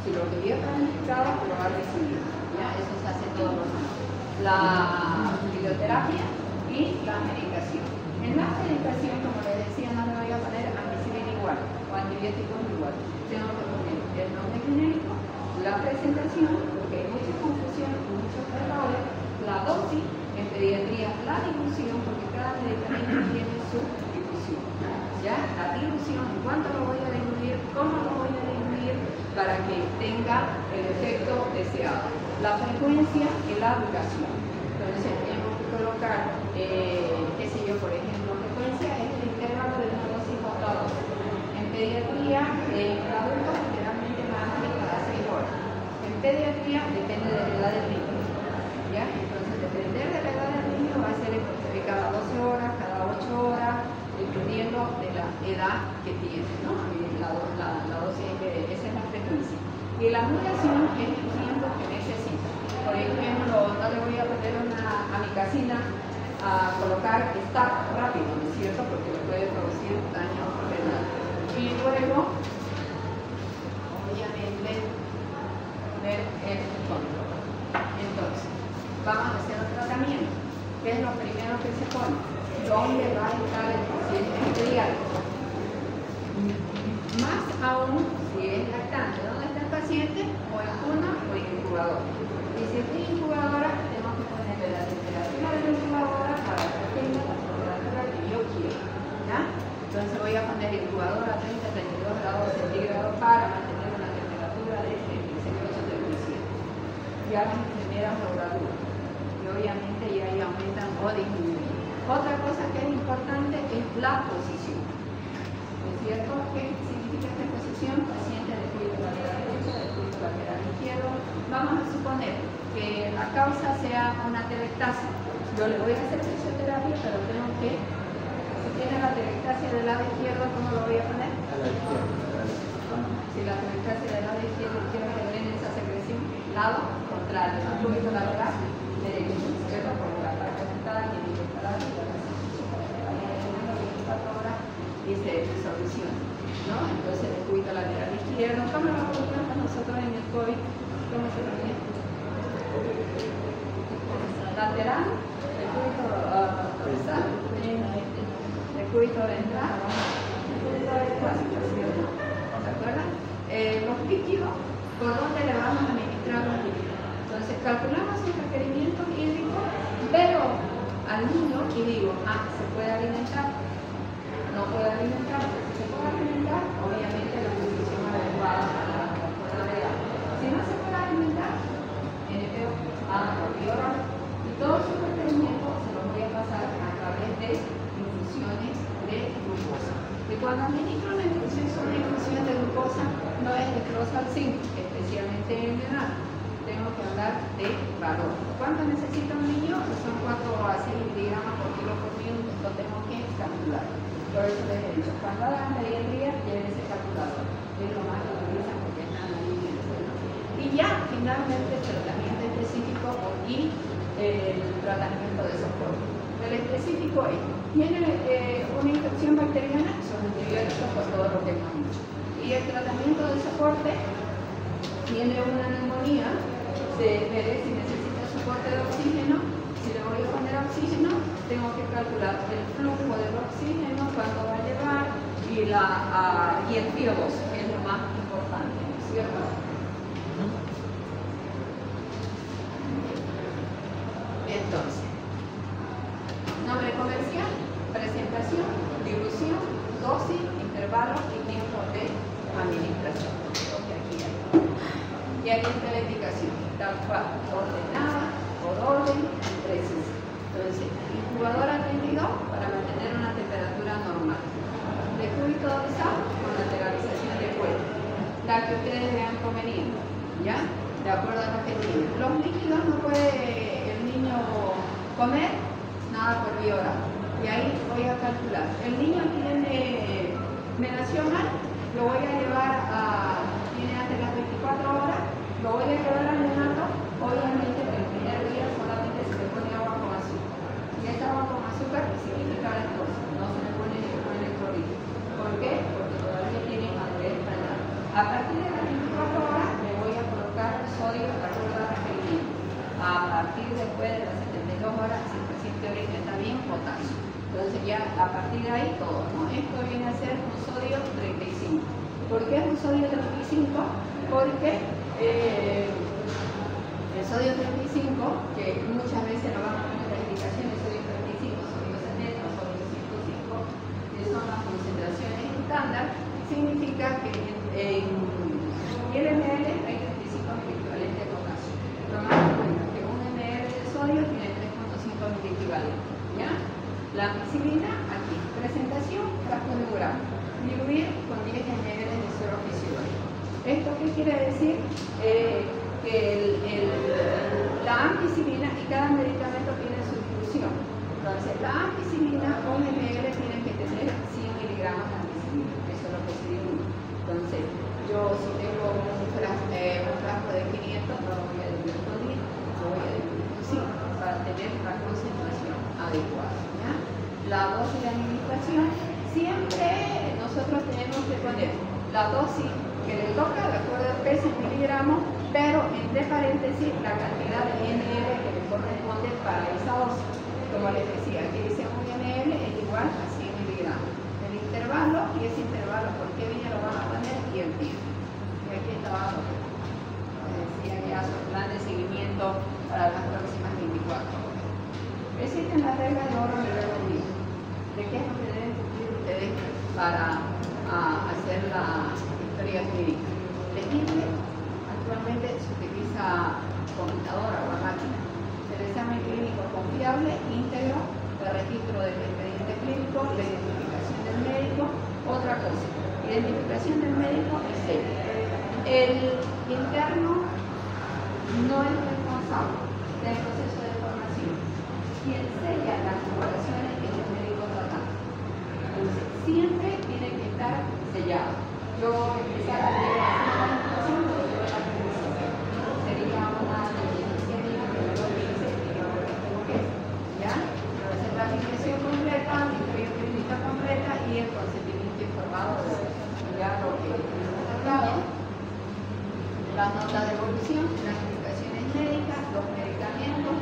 Speaker 1: Si lo que vio planificado, lo va a recibir. ¿Ya? Eso se hace todos los años. La fisioterapia y la medicación. En la medicación, como les decía, no le voy a poner ampicilina igual o antibióticos igual. Tengo que poner el nombre genérico, la presentación, porque hay mucha confusión, muchos errores, la dosis, en pediatría la dilución, porque cada medicamento tiene su dilución. ¿Ya? La dilución, cuánto lo voy a diluir, cómo lo voy a diluir, para que tenga el efecto deseado. La frecuencia y la duración. Entonces, tenemos que colocar, qué sé yo, por ejemplo, frecuencia es el intervalo de una dosis a otra dosis. En pediatría, en adultos, generalmente más de cada 6 horas. En pediatría, depende de la edad del niño. ¿Ya? Entonces, depender de la edad del niño va a ser cada 12 horas, cada 8 horas, dependiendo de la edad que tiene, ¿no? La dosis, esa es la frecuencia. Y la duración es el tiempo que necesita. Por ejemplo, no le voy a poner una amicacina a colocar está rápido, ¿no es cierto? Porque le puede producir daño renal. Y luego, obviamente, poner el control. Entonces, vamos a hacer el tratamiento. ¿Qué es lo primero que se pone? ¿Dónde va a estar el paciente pediátrico? Más aún si es lactante. ¿Dónde está el paciente? O en cuna o en incubadora. Y si es incubadora, tenemos que ponerle la temperatura de la incubadora para que tenga la temperatura que yo quiero. ¿Ya? Entonces voy a poner incubadora a 30-32 grados centígrados para mantener una temperatura de 36,8-37. Ya las primeras lograduras. Y obviamente ya ahí aumentan o disminuyen. Otra cosa que es importante es la posición. ¿Es cierto? ¿Qué significa esta posición? Paciente de cuello lateral derecho, de cuello lateral izquierdo. Vamos a suponer que la causa sea una atelectasia. Yo le voy a hacer fisioterapia, pero tengo que, si tiene la atelectasia del lado izquierdo, ¿cómo lo voy a poner?
Speaker 2: A la izquierda.
Speaker 1: Si la atelectasia del lado izquierdo quiero que drene esa secreción, lado contrario, el cúbito lateral derecho, izquierdo, por la parte sentada y disparada y la dice disolución, ¿no? Entonces el cúbito lateral izquierdo, ¿cómo lo ponemos nosotros en el COVID? ¿Cómo se pone? Lateral, el cúbito dorsal, el cúbito ventral, el cúbito ventral, ¿se acuerdan? Los líquidos, ¿por dónde le vamos a administrar los líquidos? Entonces calculamos el requerimiento hídrico, pero al niño y digo, se puede alimentar. No puede alimentar, si se puede alimentar, obviamente la posición adecuada para la edad. Si no se puede alimentar, NPO, por biólogo, y todos sus requerimientos se los voy a pasar 2 al 5, especialmente en edad, tengo que hablar de valor. ¿Cuánto necesita un niño? Pues son 4 a 6 miligramos por kilo por minuto, lo tengo que calcular. Por eso les he dicho, cuando hagan pediatría, lleven ese calculador. Es lo más que utilizan porque están ahí en el suelo. Y ya, finalmente, el tratamiento específico y el tratamiento de soporte. El específico es, tiene una infección bacteriana, son antibióticos por todo lo que hemos dicho. Y el tratamiento de soporte tiene una neumonía, se veré si necesita soporte de oxígeno. Si le voy a poner oxígeno, tengo que calcular el flujo del oxígeno, cuánto va a llevar y el PO2, que es lo más importante, ¿cierto? Entonces, nombre comercial, presentación, dilución, dosis, intervalo y tiempo de administración. Lo que aquí hay. Y aquí está la indicación, tal cual, ordenada, por orden, precisa. Entonces, incubadora 32 para mantener una temperatura normal. De cúbito dorsal con lateralización de cuello. La que ustedes vean conveniente, ¿ya? De acuerdo a lo que tienen. Los líquidos no puede el niño comer nada por vía oral. Y ahí voy a calcular. El niño tiene menación mal, lo voy a llevar tiene hasta las 24 horas, lo voy a llevar al neonato. Obviamente que el primer día solamente se le pone agua con azúcar. Y esta agua con azúcar significa lactosa, no se le pone ningún electrolito. ¿Por qué? Porque todavía tiene madurez renal. A partir de las 24 horas le voy a colocar sodio de acuerdo a requerimiento. A partir después de las 72 horas, si el paciente orina está bien, potasio. Entonces ya a partir de ahí todo, ¿no? Esto viene a ser un sodio 35. ¿Por qué es un sodio 35? Porque el sodio 35, que muchas veces lo vamos a poner en las indicaciones, sodio 35, sodio 70, sodio 105, que son las concentraciones estándar, significa que en 1000 ml hay 35 miliequivalentes de potasio. Tomar en cuenta que 1 ml de sodio tiene 3.5 miliequivalentes, ¿ya? La ampicilina, aquí, presentación, frasco de 1 gramo, diluir con 10 ml de suero fisiológico. ¿Esto qué quiere decir? Que la ampicilina y cada medicamento tiene su dilución. Entonces, la ampicilina, 1 ml tiene que tener 100 miligramos de ampicilina, eso es lo que se diluye. Entonces, yo si tengo un frasco de 500, no lo voy a diluir con 10, lo voy a diluir con 5 para tener la concentración adecuada, ¿ya? La dosis de administración, siempre nosotros tenemos que poner la dosis que le toca de acuerdo al peso en miligramos, pero entre paréntesis la cantidad de ml que le corresponde para esa dosis. Como les decía, aquí dice 1 ml es igual a 100 miligramos. El intervalo, y ese intervalo, ¿por qué viene lo van a poner? Y el tiempo. Y aquí está abajo, les decía ya su plan de seguimiento para las próximas 24 horas. Existen las reglas de oro a nivel mundial. ¿De qué es lo que deben cumplir ustedes para hacer la historia clínica? El INPE actualmente se utiliza computadora o máquina. El examen clínico confiable, íntegro, el registro del expediente clínico, la identificación del médico. Otra cosa, identificación del médico es serio. El interno no es responsable del proceso de formación. Quien sella las operaciones es el médico tratante. Entonces, siempre tiene que estar sellado. Yo empezar a leer la información, pero yo la comisión. Sería una deficiencia que yo dice que yo tengo que, ¿ya? Hacer la afiliación completa, la historia clínica completa y el consentimiento informado de ya lo que hemos tratado. Las notas de evolución, las indicaciones médicas, los medicamentos.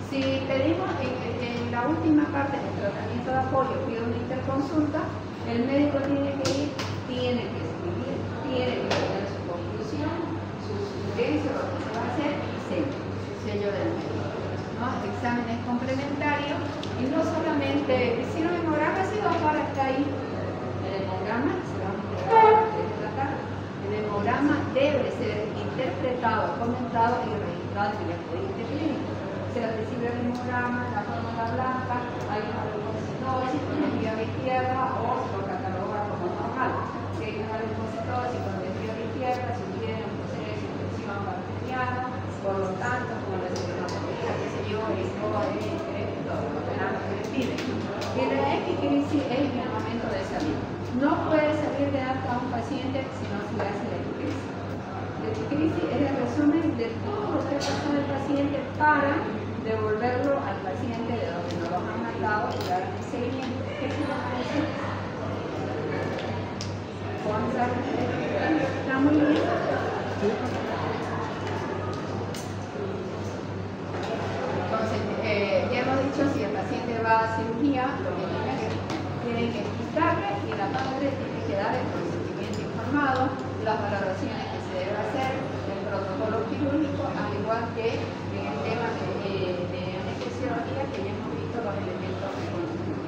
Speaker 1: Si pedimos en la última parte del tratamiento de apoyo, pido una interconsulta, el médico tiene que ir, tiene que escribir, tiene que poner su conclusión, su sugerencia, lo que se va a hacer y sello del médico, ¿no? Exámenes complementarios y no solamente hicieron hemograma, si va para estar ahí. El hemograma se va a entregar antes de tratar. El hemograma debe ser interpretado, comentado y registrado en el expediente clínico. Se recibe el hemograma, la fórmula blanca, hay una leucocitosis con desvío izquierda o se lo cataloga como normal. Si hay una leucocitosis con desvío izquierda, se sugiere análisis es el resumen de todo lo que pasó en el paciente para devolverlo al paciente de donde nos lo han mandado y dar un seguimiento. ¿Qué es lo que hace? Está muy bien. Entonces, ya hemos dicho, si el paciente va a cirugía, lo que tiene que explicarle y la madre tiene que dar el consentimiento informado, las valoraciones que se debe hacer, el protocolo quirúrgico, al igual que en el tema de anestesiología, que ya hemos visto los elementos económicos.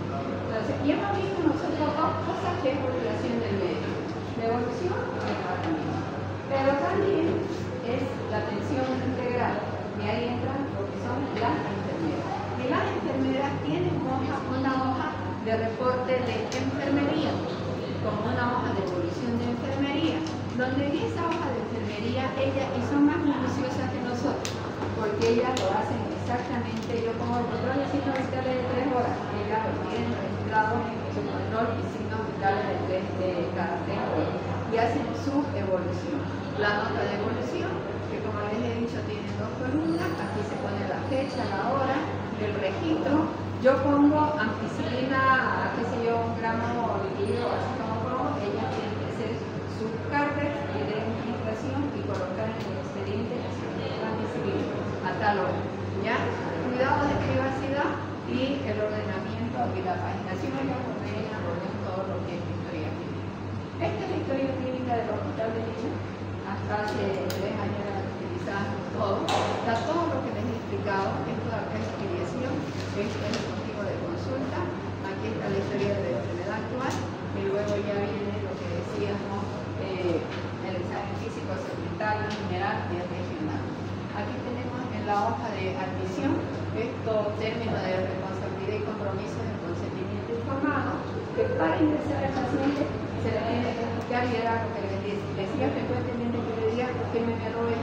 Speaker 1: Entonces, ya hemos visto nosotros dos cosas, que es regulación del medio, devolución y tratamiento. Pero también es la atención integral, y ahí entran lo que son las enfermeras. Y las enfermeras tienen una hoja de reporte de enfermería, como una hoja de evolución de enfermería, donde en esa hoja de enfermería ellas, y son más minuciosas que nosotros, porque ellas lo hacen exactamente. Yo como el control de signos vitales de 3 horas, ellas lo tienen registrado en su control y signos vitales de cada 3 horas, y hacen su evolución. La nota de evolución, que como les he dicho tiene 2 columnas, aquí se pone la fecha, la hora, el registro. Yo pongo ampicilina, qué sé yo, 1 gramo líquido, así como pongo, ellas tienen que hacer su carta de administración y colocar en el expediente ampicilina a tal hora. ¿Ya? Cuidado de privacidad y el ordenamiento y la paginación y la ordena todo lo que es la historia clínica. Esta es la historia clínica del Hospital de Lima. Hasta hace 3 años la utilizaban todo. Está todo lo que les he explicado. Esto de acá es afiliación, este es el motivo de consulta. Aquí está la historia de la enfermedad actual y luego ya viene lo que decíamos, el examen físico, segmentario, general y regional. Aquí tenemos en la hoja de admisión estos términos de responsabilidad y compromiso del consentimiento informado, que para ingresar al paciente se le tiene que explicar, y era lo que les decía frecuentemente, que le diga que me lo es.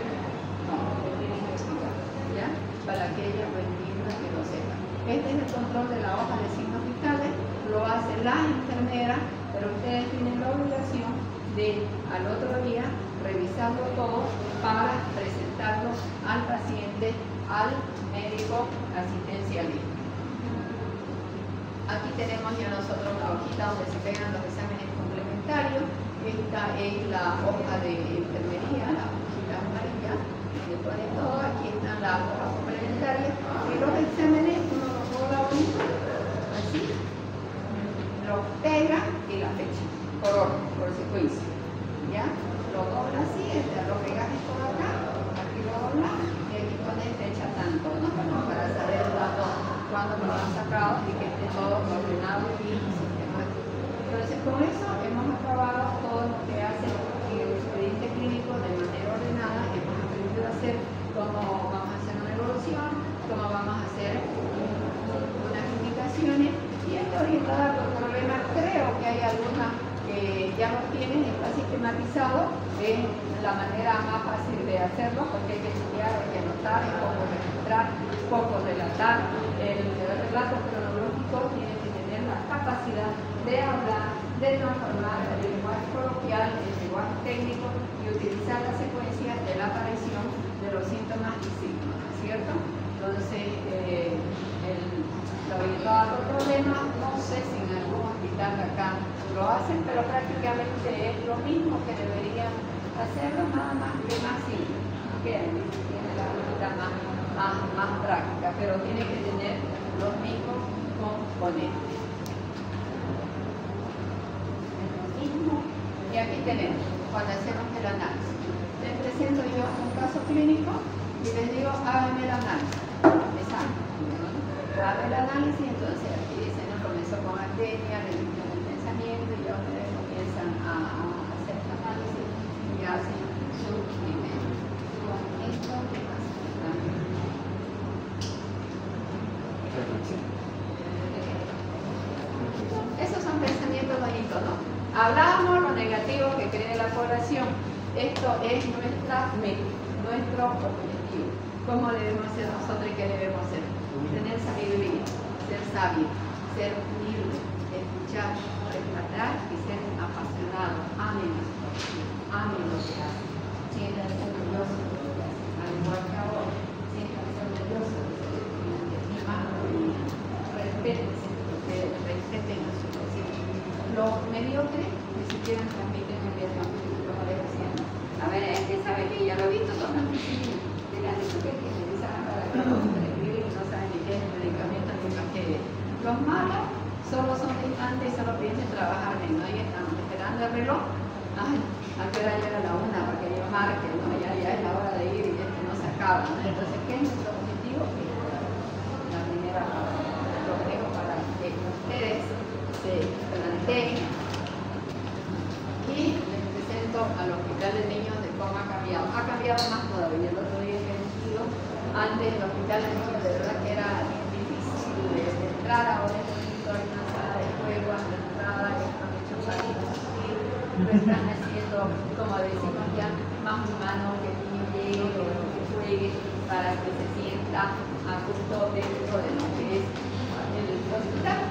Speaker 1: No, le tienen que explicar, ¿ya? Para que ella lo entienda, que lo sepa. Este es el control de la hoja de signos vitales, lo hace la enfermera, pero ustedes tienen la obligación de al otro día revisarlo todo para presentarlo al paciente, al médico asistencialista. Aquí tenemos ya nosotros la hojita donde se pegan los exámenes complementarios. Esta es la hoja de enfermería, la hojita amarilla, se pone todo. Aquí están las hojas complementarias y los exámenes uno los dobla bonito, así, los pega y la fecha, por orden, por secuencia, ¿ya? Lo dobla así, lo pegas por acá, aquí lo dobla y aquí pone fecha tanto, ¿no? Para saber el dato cuándo lo han sacado y que esté todo ordenado y sistemático. Entonces, con eso hemos acabado todo lo que hace el expediente clínico de manera ordenada. Hemos aprendido a hacer cómo vamos a hacer una evolución, cómo vamos a hacer unas indicaciones, y esto orientada por problemas. Creo que hay algunas que ya lo tienen, está sistematizado, es la manera más fácil de hacerlo, porque hay que estudiar, hay que anotar, hay poco registrar, poco relatar. El relato cronológico tiene que tener la capacidad de hablar, de transformar el lenguaje coloquial, el lenguaje técnico, y utilizar la secuencia de la aparición de los síntomas y signos, ¿cierto? Entonces, lo orientado a otro problema, no sé si en algún hospital de acá lo hacen, pero prácticamente es lo mismo que deberían hacerlo, nada más que más simple, que tiene la hojita más práctica, pero tiene que tener los mismos componentes. Y aquí tenemos, cuando hacemos el análisis, les presento yo un caso clínico y les digo, háganme el análisis. Hagan el análisis, entonces aquí dicen, no, comenzó con arteria, reducción del pensamiento, y ya ustedes comienzan a hacer el análisis y hacen su primero. Con esto, ¿qué pasa? Esos son pensamientos bonitos, ¿no? Hablábamos lo negativo que cree la población. Esto es nuestra meta, nuestro objetivo. ¿Cómo debemos ser nosotros y qué debemos ser? Tener sabiduría, ser sabio, ser humilde, escuchar, respetar y ser apasionado. Amen lo que hacen. Sientan orgullosos reloj. Ay, ¿a qué hora llega la una? Para que yo marque, ¿no? Ya es la hora de ir y esto no se acaba, ¿no? Entonces, ¿qué es nuestro objetivo? La primera parte. Lo dejo para que ustedes se planteen. Y les presento al Hospital de Niños de cómo ha cambiado. Ha cambiado más todavía. El otro día que he ido, antes el Hospital de Niños de verdad que era difícil de entrar, ahora es bonito, hay una sala de juego a la entrada, están hechos salidos así, lo están haciendo, como decimos ya, más humano, que el niño llegue, que juegue, para que se sienta a gusto dentro de lo que es el hospital.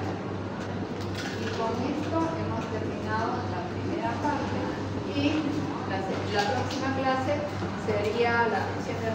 Speaker 1: Y con esto hemos terminado la primera parte y la próxima clase sería la atención de